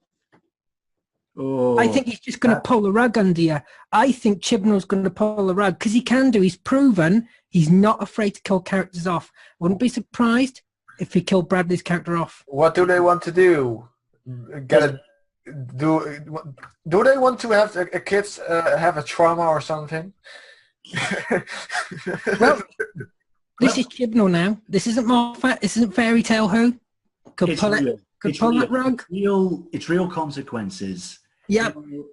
[SPEAKER 5] Oh,
[SPEAKER 2] I think he's just going to pull the rug under you. I think Chibnall's going to pull the rug because he can do. He's proven he's not afraid to kill characters off. Wouldn't be surprised if he killed Bradley's character off.
[SPEAKER 4] What do they want to do? Do they want to have a kids have a trauma or something?
[SPEAKER 2] Well, this is Chibnall now. This isn't Moffat. This isn't Fairy Tale Who. Could pull that rug.
[SPEAKER 5] It's real consequences.
[SPEAKER 2] Yeah.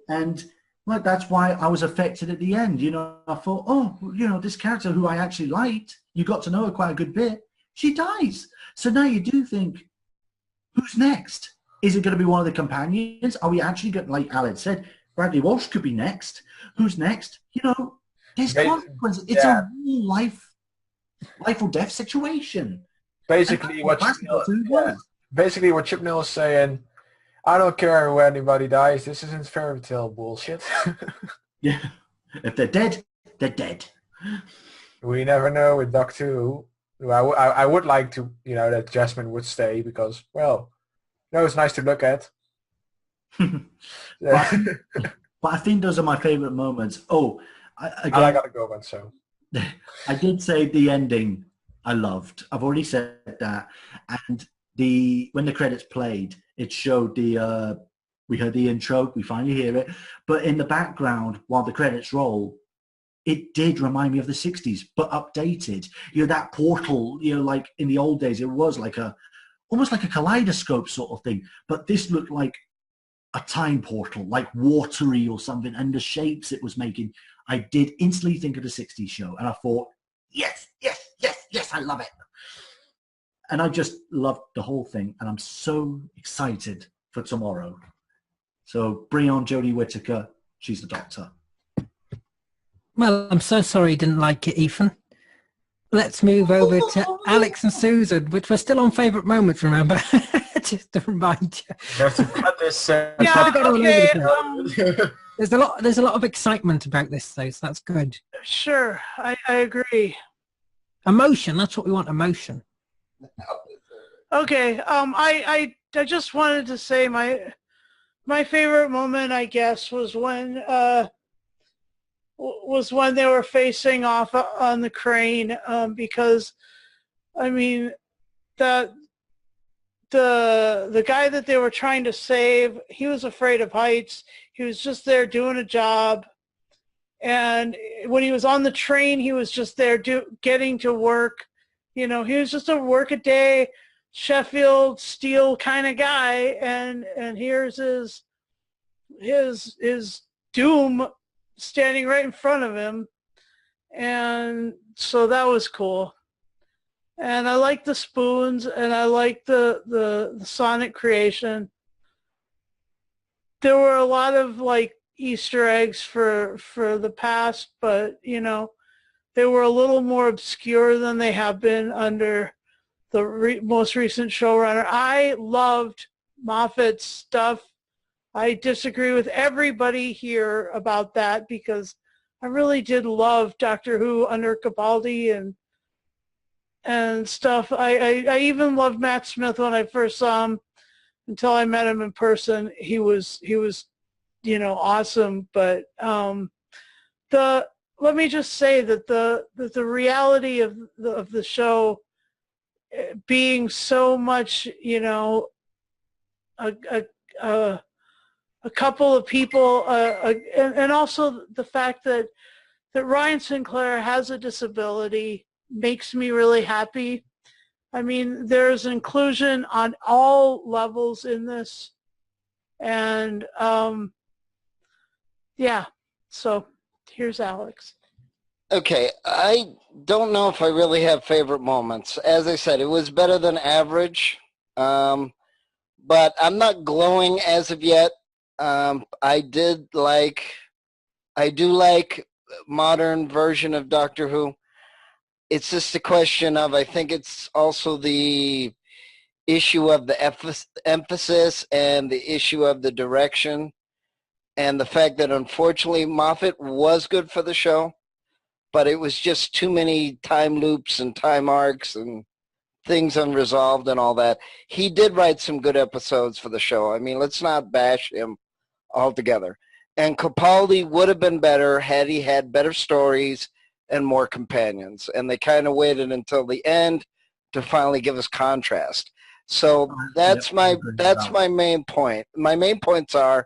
[SPEAKER 5] And like that's why I was affected at the end. You know, I thought, this character who I actually liked, you got to know her quite a good bit. She dies. So now you do think, who's next? Is it going to be one of the companions? Are we actually going, like Aled said, Bradley Walsh could be next. Who's next? You know, there's consequences. It's a real life or death situation.
[SPEAKER 4] Basically, what Chibnall is saying, I don't care who anybody dies. This isn't fairy tale bullshit.
[SPEAKER 5] Yeah. If they're dead, they're dead.
[SPEAKER 4] We never know with Doctor Who. I would like to, that Jasmine would stay because, well, it's nice to look at.
[SPEAKER 5] But I think those are my favorite moments.
[SPEAKER 4] I gotta go, but so.
[SPEAKER 5] I did say the ending I loved. I've already said that. And when the credits played, it showed we heard the intro, we finally hear it. But in the background, while the credits roll, it did remind me of the 60s, but updated. That portal, like in the old days, it was like almost like a kaleidoscope sort of thing. But this looked like a time portal, like watery or something. And the shapes it was making, I did instantly think of the 60s show. And I thought, yes, I love it. And I just loved the whole thing. And I'm so excited for tomorrow. So bring on Jodie Whittaker. She's the Doctor.
[SPEAKER 2] Well, I'm so sorry you didn't like it, Ethan. Let's move over to Alex and Susan, which we're still on favourite moments, remember? Just to remind you.
[SPEAKER 4] You have to cut this.
[SPEAKER 2] There's a lot of excitement about this, though, so that's good.
[SPEAKER 6] Sure, I agree.
[SPEAKER 2] Emotion, that's what we want, emotion.
[SPEAKER 6] Okay, I just wanted to say my favorite moment, I guess, was when they were facing off on the crane, because, I mean, the guy that they were trying to save, he was afraid of heights. He was just there doing a job, And when he was on the train, he was just there getting to work. You know, he was just a work-a-day Sheffield Steel kind of guy, and here's his doom standing right in front of him. And so that was cool. And I like the spoons, and I like the Sonic creation. There were a lot of like Easter eggs for the past, but you know, they were a little more obscure than they have been under the most recent showrunner. I loved Moffat's stuff. I disagree with everybody here about that because I really did love Doctor Who under Capaldi and stuff. I even loved Matt Smith when I first saw him until I met him in person. He was you know, awesome. But let me just say that the reality of the show being so much, you know, a couple of people, and also the fact that Ryan Sinclair has a disability makes me really happy. I mean, there's inclusion on all levels in this. And yeah, so here's Alex.
[SPEAKER 7] Okay, I don't know if I really have favorite moments. As I said, it was better than average, but I'm not glowing as of yet. I do like modern version of Doctor Who. It's just a question of, I think it's also the issue of the emphasis and the issue of the direction, and the fact that unfortunately Moffat was good for the show, but it was just too many time loops and time arcs and things unresolved and all that. He did write some good episodes for the show. I mean, let's not bash him altogether. And Capaldi would have been better had he had better stories and more companions. And they kind of waited until the end to finally give us contrast. So that's my main point. My main points are,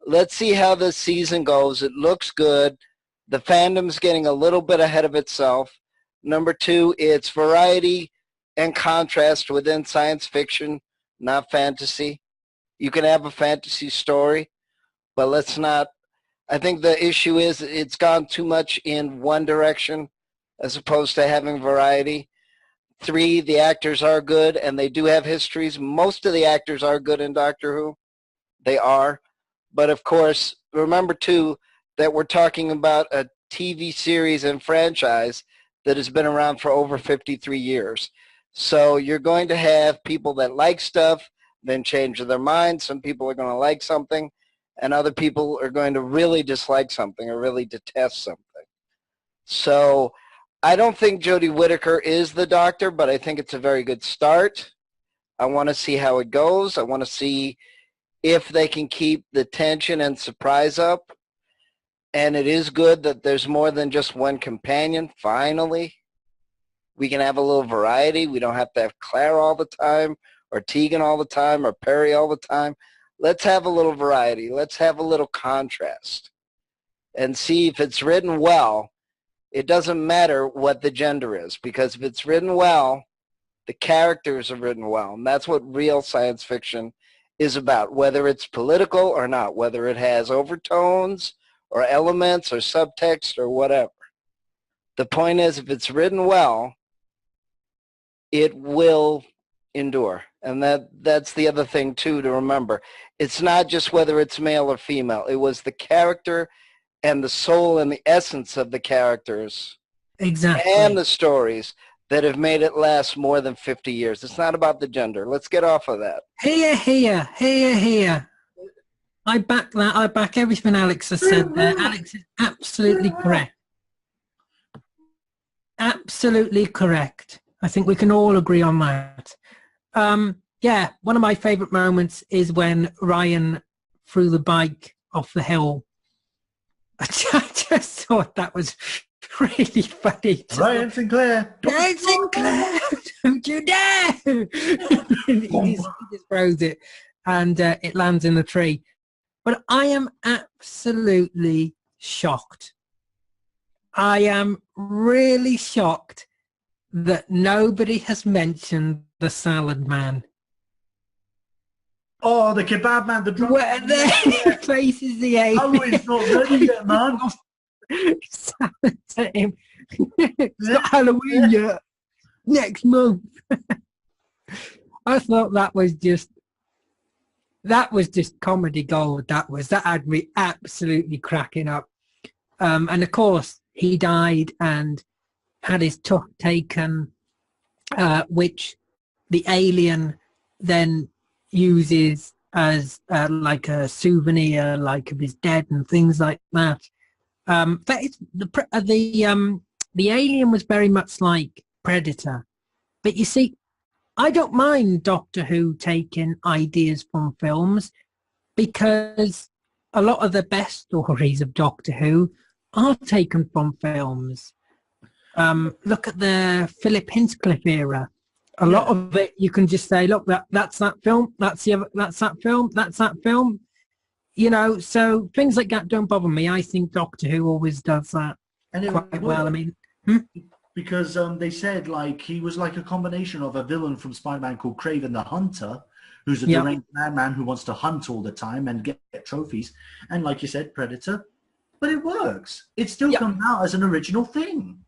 [SPEAKER 7] let's see how this season goes. It looks good. The fandom's getting a little bit ahead of itself. Number two, it's variety and contrast within science fiction, not fantasy. You can have a fantasy story, but let's not. I think the issue is it's gone too much in one direction as opposed to having variety. Three, the actors are good, and they do have histories. Most of the actors are good in Doctor Who. They are. But, of course, remember, too, that we're talking about a TV series and franchise that has been around for over 53 years. So you're going to have people that like stuff, then change their mind. Some people are going to like something, and other people are going to really dislike something or really detest something. So I don't think Jodie Whittaker is the Doctor, but I think it's a very good start. I want to see how it goes. I want to see if they can keep the tension and surprise up. And it is good that there's more than just one companion, finally. We can have a little variety. We don't have to have Claire all the time, or Tegan all the time, or Perry all the time. Let's have a little variety. Let's have a little contrast. And see if it's written well. It doesn't matter what the gender is, because if it's written well, the characters are written well. And that's what real science fiction is about, whether it's political or not, whether it has overtones or elements or subtext or whatever. The point is, if it's written well, it will endure. And that's the other thing, too, to remember. It's not just whether it's male or female. It was the character and the soul and the essence of the characters
[SPEAKER 2] Exactly.
[SPEAKER 7] and the stories that have made it last more than 50 years. It's not about the gender. Let's get off of that.
[SPEAKER 2] Here. I back that. I back everything Alex has said there. Alex is absolutely correct. Absolutely correct. I think we can all agree on that. Yeah, one of my favourite moments is when Ryan threw the bike off the hill. I just thought that was really funny.
[SPEAKER 5] Ryan Sinclair.
[SPEAKER 2] Ryan Sinclair, don't you dare! he just throws it, and it lands in the tree. But I am absolutely shocked I am really shocked that nobody has mentioned the salad man.
[SPEAKER 5] Oh, the kebab man, the drunk.
[SPEAKER 2] Where the faces the alien.
[SPEAKER 5] Oh, it's not ready yet, man.
[SPEAKER 2] Salad at him. It's not Halloween yet. Next month. I thought that was just comedy gold. That had me absolutely cracking up. And of course, he died and had his tuck taken, which the alien then uses as like a souvenir, like of his dead and things like that. But it's, the alien was very much like Predator. But you see, I don't mind Doctor Who taking ideas from films, because a lot of the best stories of Doctor Who are taken from films. Look at the Philip Hinchcliffe era. A lot of it, you can just say, look, that's that film, that's that film, that's that film. You know, so things like that don't bother me. I think Doctor Who always does that quite well. I mean,
[SPEAKER 5] because they said like he was like a combination of a villain from Spider-Man called Kraven the Hunter, who's a deranged madman who wants to hunt all the time and get trophies, and like you said, Predator. But it works. It still comes out as an original thing.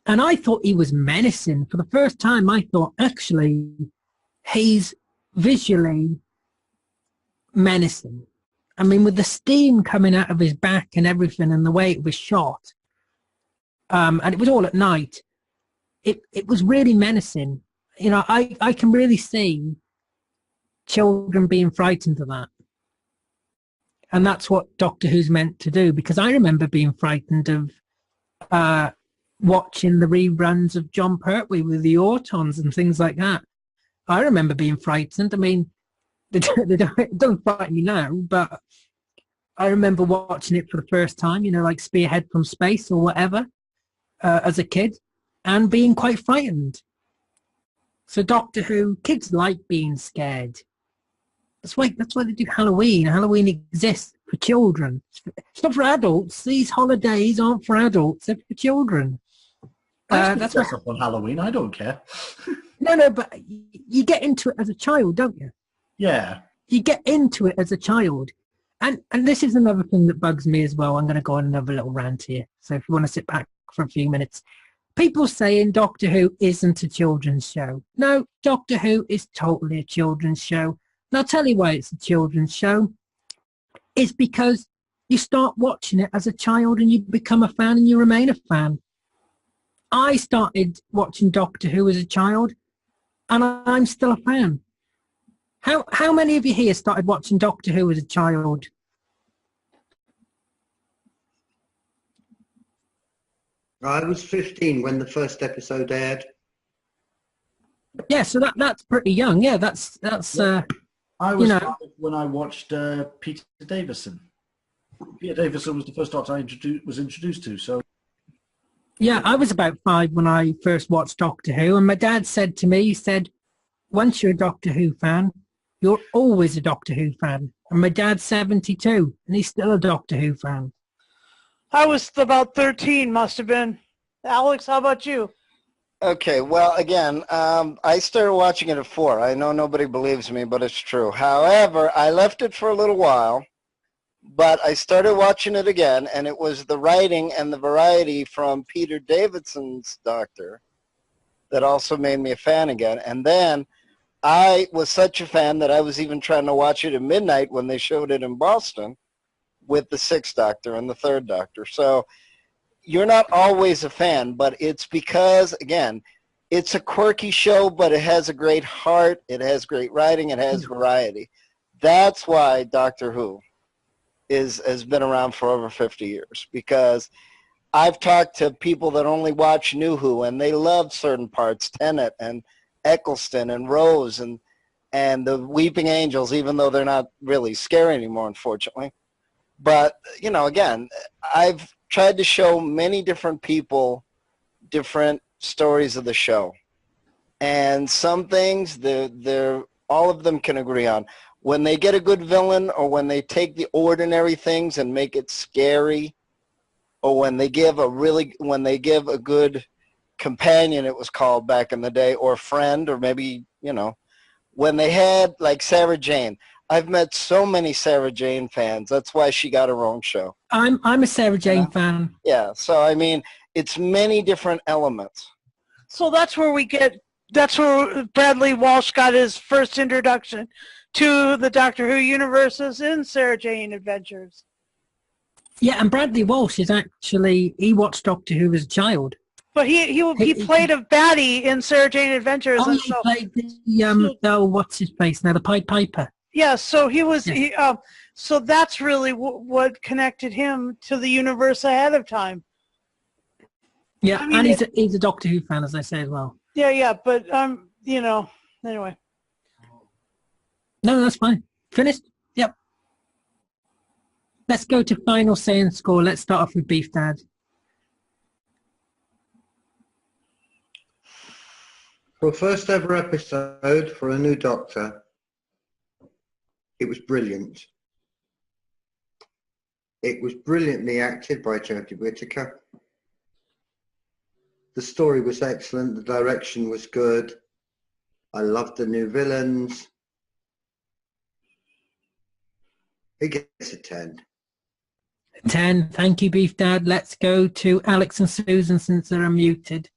[SPEAKER 2] And I thought he was menacing. For the first time, I thought, actually, he's visually menacing. I mean, with the steam coming out of his back and everything and the way it was shot, and it was all at night, it was really menacing. You know, I can really see children being frightened of that. And that's what Doctor Who's meant to do, because I remember being frightened of watching the reruns of John Pertwee with the Autons and things like that. I remember being frightened. I mean, they don't frighten me now, but I remember watching it for the first time, you know, like Spearhead from Space or whatever, as a kid, and being quite frightened. So Doctor Who, kids like being scared. That's why they do Halloween. Halloween exists for children. It's not for adults. These holidays aren't for adults. They're for children.
[SPEAKER 5] That's what's up on Halloween. I don't care.
[SPEAKER 2] No, but you get into it as a child, don't you?
[SPEAKER 5] Yeah.
[SPEAKER 2] You get into it as a child. And this is another thing that bugs me as well. I'm going to go on another little rant here. So if you want to sit back for a few minutes. People saying Doctor Who isn't a children's show. No, Doctor Who is totally a children's show. And I'll tell you why it's a children's show. It's because you start watching it as a child and you become a fan and you remain a fan. I started watching Doctor Who as a child and I'm still a fan. How many of you here started watching Doctor Who as a child?
[SPEAKER 3] I was 15 when the first episode aired.
[SPEAKER 2] Yeah, so that's pretty young. Yeah, that's
[SPEAKER 5] I was 5 when I watched Peter Davison. Peter Davison was the first Doctor I was introduced to. So
[SPEAKER 2] yeah, I was about 5 when I first watched Doctor Who, and my dad said to me, he said, once you're a Doctor Who fan, you're always a Doctor Who fan. And my dad's 72, and he's still a Doctor Who fan.
[SPEAKER 6] I was about 13, must have been. Alex, how about you?
[SPEAKER 7] Okay, well, again, I started watching it at 4. I know nobody believes me, but it's true. However, I left it for a little while, but I started watching it again, and it was the writing and the variety from Peter Davidson's Doctor that also made me a fan again. And then I was such a fan that I was even trying to watch it at midnight when they showed it in Boston with the 6th Doctor and the 3rd Doctor. So you're not always a fan, but it's because, again, it's a quirky show, but it has a great heart, it has great writing, it has variety. That's why Doctor Who has been around for over 50 years, because I've talked to people that only watch New Who, and they love certain parts, Tennant and Eccleston and Rose and the Weeping Angels, even though they're not really scary anymore, unfortunately. But, you know, again, I've tried to show many different people different stories of the show. And some things, all of them can agree on. When they get a good villain or when they take the ordinary things and make it scary, or when they give a good companion, it was called back in the day, or friend, or maybe, when they had like Sarah Jane. I've met so many Sarah Jane fans. That's why she got her own show.
[SPEAKER 2] I'm a Sarah Jane fan.
[SPEAKER 7] Yeah, so I mean, it's many different elements.
[SPEAKER 6] So that's where Bradley Walsh got his first introduction to the Doctor Who universes in Sarah Jane Adventures.
[SPEAKER 2] Yeah, and Bradley Walsh is actually, he watched Doctor Who as a child.
[SPEAKER 6] But he played a baddie in Sarah Jane Adventures.
[SPEAKER 2] Oh, he played the, what's his face now, the Pied Piper.
[SPEAKER 6] Yeah, so he was,
[SPEAKER 2] Yes.
[SPEAKER 6] so that's really what connected him to the universe ahead of time.
[SPEAKER 2] Yeah,
[SPEAKER 6] I mean,
[SPEAKER 2] and he's a Doctor Who fan, as I say as well.
[SPEAKER 6] Yeah, but anyway.
[SPEAKER 2] No, that's fine. Finished? Yep. Let's go to final say and score. Let's start off with Beef Dad.
[SPEAKER 3] For a first ever episode for a new Doctor, it was brilliant. It was brilliantly acted by Jodie Whittaker. The story was excellent. The direction was good. I loved the new villains. It gets a 10.
[SPEAKER 2] 10. Thank you, Beef Dad. Let's go to Alex and Susan since they're unmuted.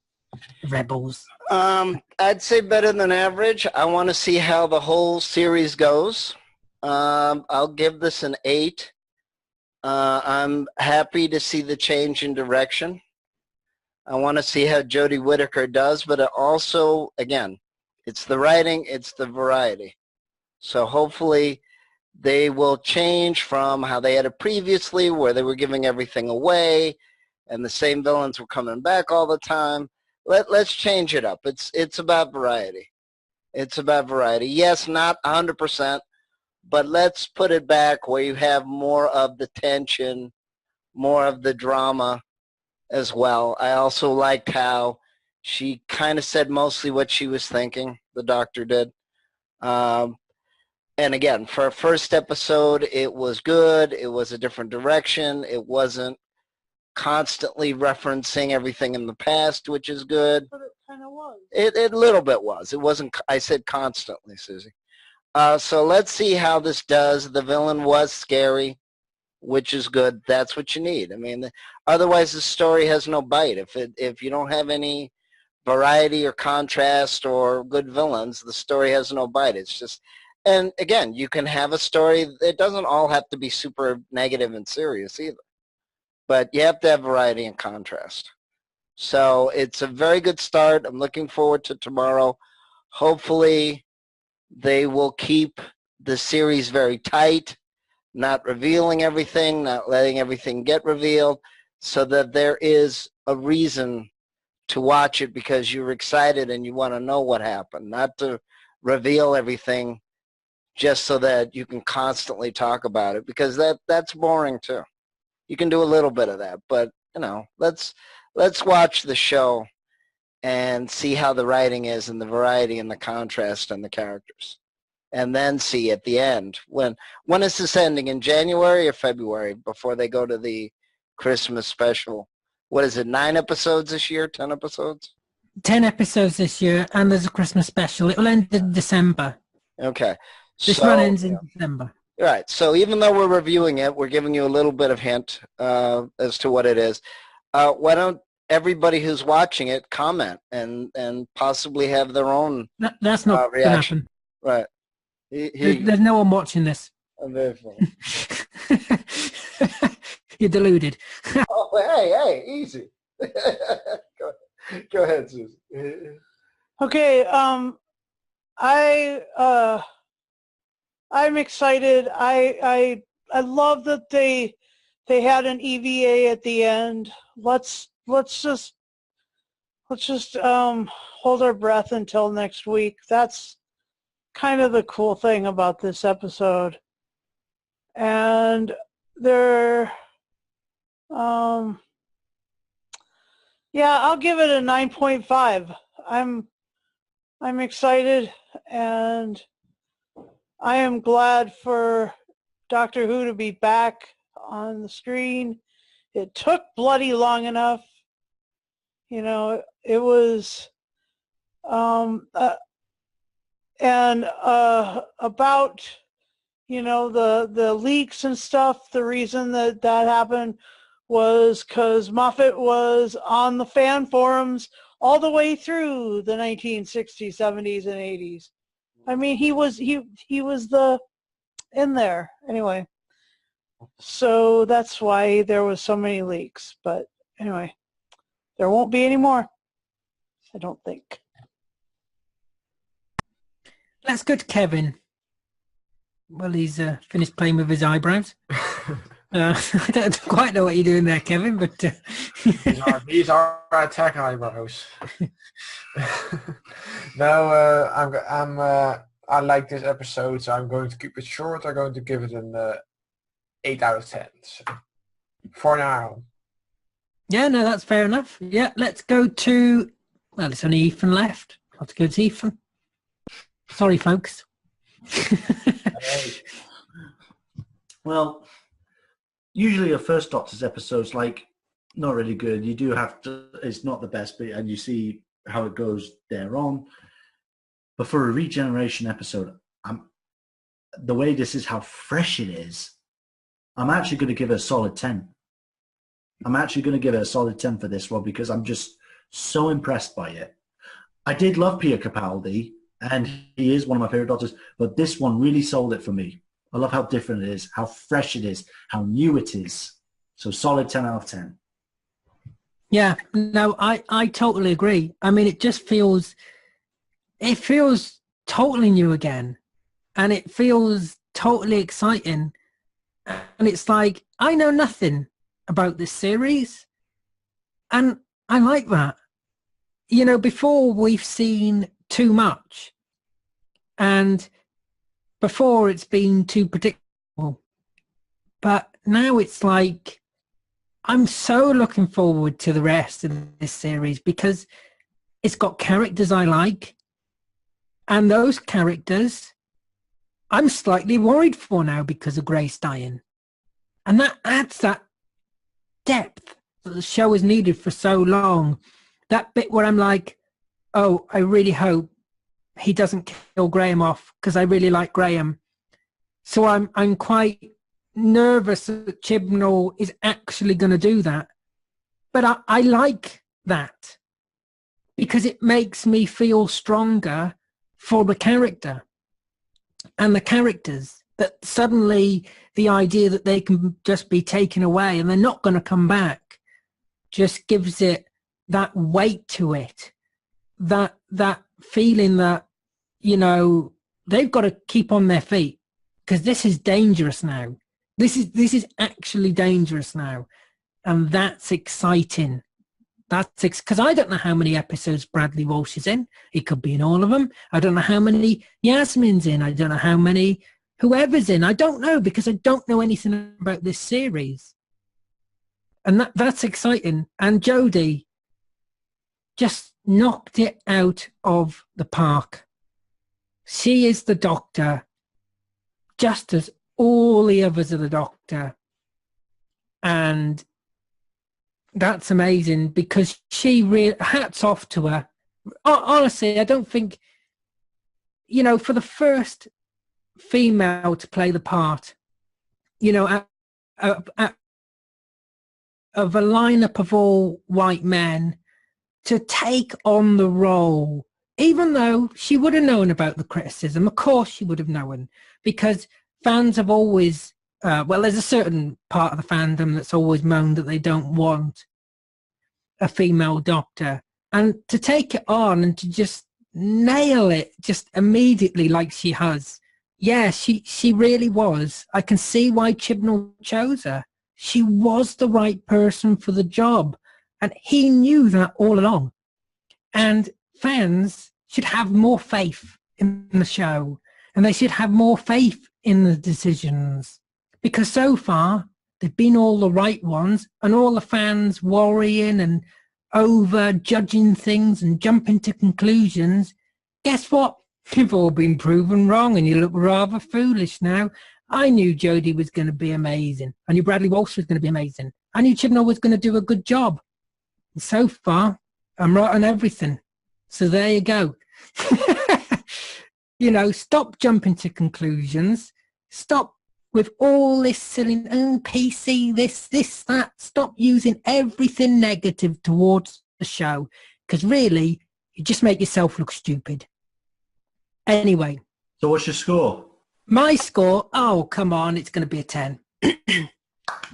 [SPEAKER 2] Rebels.
[SPEAKER 7] I'd say better than average. I want to see how the whole series goes. I'll give this an 8. I'm happy to see the change in direction. I want to see how Jodie Whittaker does, but also, again, it's the writing, it's the variety. So hopefully they will change from how they had it previously, where they were giving everything away and the same villains were coming back all the time. Let's change it up. It's about variety. It's about variety. Yes, not 100%, but let's put it back where you have more of the tension, more of the drama as well. I also liked how she kind of said mostly what she was thinking, the Doctor did. And again, for a first episode, it was good. It was a different direction. It wasn't constantly referencing everything in the past, which is good.
[SPEAKER 6] But it kind of was.
[SPEAKER 7] It little bit was. It wasn't, I said constantly, Susie. So let's see how this does. The villain was scary, which is good. That's what you need. I mean, otherwise the story has no bite. If you don't have any variety or contrast or good villains, the story has no bite. It's just, and again, you can have a story. It doesn't all have to be super negative and serious either. But you have to have variety and contrast. So it's a very good start. I'm looking forward to tomorrow. Hopefully they will keep the series very tight, not revealing everything, not letting everything get revealed, so that there is a reason to watch it because you're excited and you want to know what happened, not to reveal everything just so that you can constantly talk about it, because that's boring too. You can do a little bit of that, but let's watch the show and see how the writing is and the variety and the contrast and the characters, and then see at the end when is this ending, in January or February, before they go to the Christmas special? What is it, 9 episodes this year, 10 episodes?
[SPEAKER 2] 10 episodes this year, and there's a Christmas special. It will end in December.
[SPEAKER 7] Okay.
[SPEAKER 2] This run ends in December.
[SPEAKER 7] Right. So even though we're reviewing it, we're giving you a little bit of hint as to what it is. Why don't everybody who's watching it comment and possibly have their own
[SPEAKER 2] That's not going to happen.
[SPEAKER 7] Right.
[SPEAKER 2] There's no one watching this.
[SPEAKER 7] I'm very funny.
[SPEAKER 2] You're deluded.
[SPEAKER 7] Oh, hey, easy. Go ahead, Susan.
[SPEAKER 6] Okay, I'm excited. I love that they had an EVA at the end. Let's just hold our breath until next week. That's kind of the cool thing about this episode. And they're I'll give it a 9.5. I'm excited, and I am glad for Doctor Who to be back on the screen it took bloody long enough. You know, it was, and about, you know, the leaks and stuff, the reason that happened was because Moffat was on the fan forums all the way through the 1960s, 70s, and 80s. I mean, he was in there anyway. So that's why there was so many leaks. But anyway, there won't be any more, I don't think.
[SPEAKER 2] Let's go to Kevin. Well, he's finished playing with his eyebrows. I don't quite know what you're doing there, Kevin, but
[SPEAKER 4] these are attack eyebrows. No, I like this episode, so I'm going to keep it short. I'm going to give it an 8 out of 10 for now.
[SPEAKER 2] Yeah, no, that's fair enough. Yeah, let's go to, well, it's only Ethan left. I'll have to go to Ethan. Sorry, folks.
[SPEAKER 5] Well, usually a first Doctor's episode's like not really good. You do have to, it's not the best bit, and you see how it goes there on. But for a regeneration episode, the way this is, how fresh it is, I'm actually going to give it a solid 10. I'm actually going to give it a solid 10 for this one because I'm just so impressed by it. I did love Peter Capaldi, and he is one of my favorite Doctors, but this one really sold it for me. I love how different it is, how fresh it is, how new it is. So solid 10 out of 10.
[SPEAKER 2] Yeah, no, I totally agree. I mean, it feels totally new again, and it feels totally exciting. And it's like, I know nothing about this series, and I like that. You know, before we've seen too much, and before it's been too predictable, but now it's like, I'm so looking forward to the rest of this series because it's got characters I like, and those characters I'm slightly worried for now because of Grace dying. And that adds that depth that the show has needed for so long. That bit where I'm like, oh, I really hope he doesn't kill Graham off because I really like Graham. So I'm quite nervous that Chibnall is actually going to do that. But I like that because it makes me feel stronger for the character and the characters, that suddenly the idea that they can just be taken away and they're not going to come back just gives it that weight to it, that feeling that, you know, they've got to keep on their feet because this is dangerous now. This is actually dangerous now, and that's exciting. That's because I don't know how many episodes Bradley Walsh is in. He could be in all of them. I don't know how many Yasmin's in. I don't know how many whoever's in. I don't know because I don't know anything about this series. And that's exciting. And Jodie just knocked it out of the park. She is the Doctor, just as all the others are the Doctor. And that's amazing because she really, hats off to her. Honestly, I don't think, you know, for the first female to play the part, you know, of a lineup of all white men, to take on the role, even though she would have known about the criticism. Of course she would have known, because fans have always, well, there's a certain part of the fandom that's always moaned that they don't want a female Doctor. And to take it on and to just nail it just immediately like she has. Yeah, she really was. I can see why Chibnall chose her. She was the right person for the job. And he knew that all along. And fans should have more faith in the show. And they should have more faith in the decisions. Because so far, they've been all the right ones. And all the fans worrying and over judging things and jumping to conclusions. Guess what? You've all been proven wrong and you look rather foolish now. I knew Jodie was going to be amazing. I knew Bradley Walsh was going to be amazing. I knew Chibnall was going to do a good job. And so far, I'm right on everything. So there you go. You know, stop jumping to conclusions. Stop with all this silly, PC, this, that. Stop using everything negative towards the show, because really, you just make yourself look stupid. Anyway.
[SPEAKER 5] So what's your score?
[SPEAKER 2] My score, oh, come on, it's going to be a 10.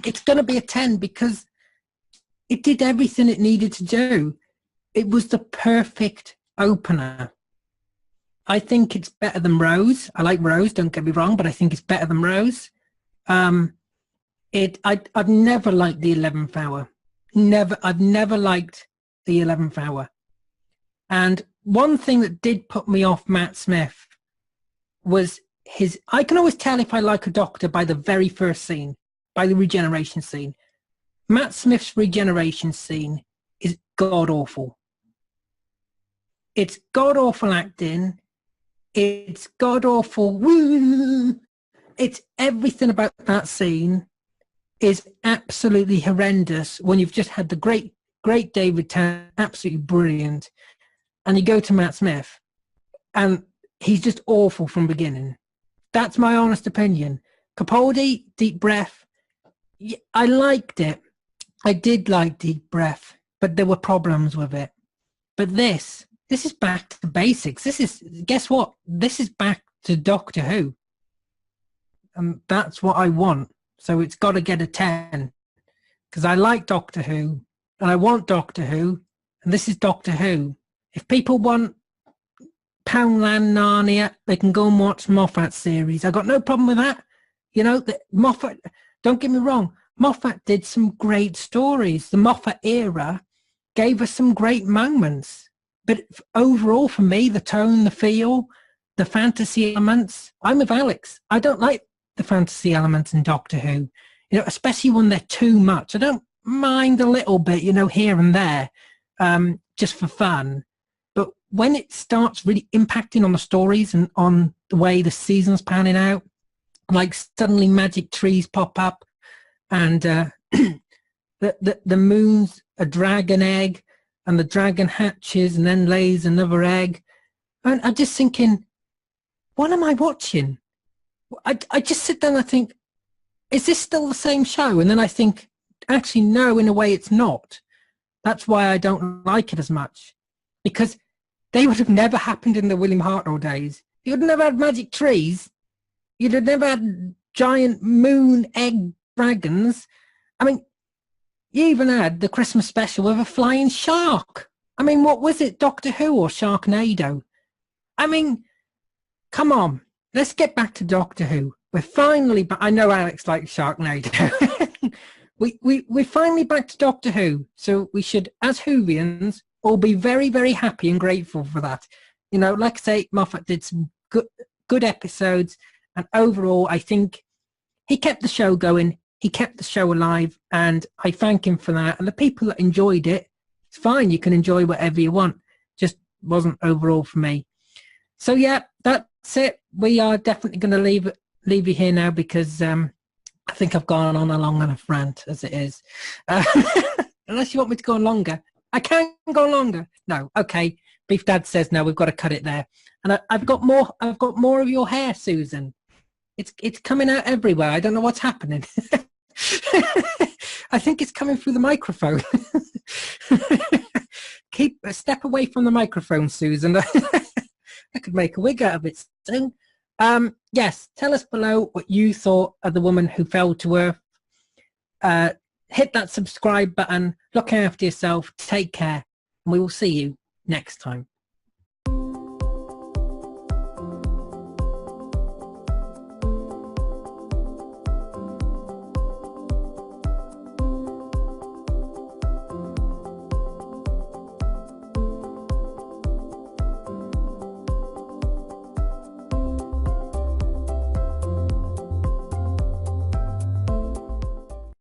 [SPEAKER 2] It's going to be a 10 because it did everything it needed to do. It was the perfect opener. I think it's better than Rose. I like Rose, don't get me wrong, but I think it's better than Rose. I've never liked the 11th hour. I've never liked the 11th hour. And one thing that did put me off Matt Smith was I can always tell if I like a Doctor by the very first scene, by the regeneration scene. Matt Smith's regeneration scene is god-awful. It's god-awful acting. It's god-awful. Woo! It's everything about that scene is absolutely horrendous when you've just had the great David Tennant, absolutely brilliant, and you go to Matt Smith, and he's just awful from beginning. That's my honest opinion. Capaldi, Deep Breath, I liked it. I did like Deep Breath, but there were problems with it. But this is back to the basics. Guess what? This is back to Doctor Who. And that's what I want. So it's got to get a 10. Because I like Doctor Who, and I want Doctor Who, and this is Doctor Who. If people want Poundland Narnia, they can go and watch Moffat's series. I got no problem with that. You know, Moffat, don't get me wrong, Moffat did some great stories. The Moffat era gave us some great moments. But overall, for me, the tone, the feel, the fantasy elements, I'm with Alex. I don't like the fantasy elements in Doctor Who, you know, especially when they're too much. I don't mind a little bit, you know, here and there, just for fun. But when it starts really impacting on the stories and on the way the season's panning out, like suddenly magic trees pop up and the moon's a dragon egg and the dragon hatches and then lays another egg. And I'm just thinking, what am I watching? I just sit there and I think, is this still the same show? And then I think, actually, no, in a way it's not. That's why I don't like it as much. Because they would have never happened in the William Hartnell days. You would have never had magic trees. You'd have never had giant moon egg dragons. I mean, you even had the Christmas special with a flying shark. I mean, what was it, Doctor Who or Sharknado? I mean, come on. Let's get back to Doctor Who. We're finally back. I know Alex likes Sharknado. We're finally back to Doctor Who. So we should, as Whovians, all be very, very happy and grateful for that. You know, like I say, Moffat did some good episodes. And overall, I think he kept the show going. He kept the show alive. And I thank him for that. And the people that enjoyed it, it's fine. You can enjoy whatever you want. Just wasn't overall for me. So, yeah, that's it. We are definitely going to leave you here now because I think I've gone on a long enough rant as it is. Unless you want me to go on longer. I can go longer. No, okay. Beef Dad says no. We've got to cut it there. And I've got more of your hair, Susan. It's coming out everywhere. I don't know what's happening. I think it's coming through the microphone. Keep a step away from the microphone, Susan. I could make a wig out of it soon. Yes, tell us below what you thought of The Woman Who Fell to Earth. Hit that subscribe button. Look after yourself. Take care. And we will see you next time.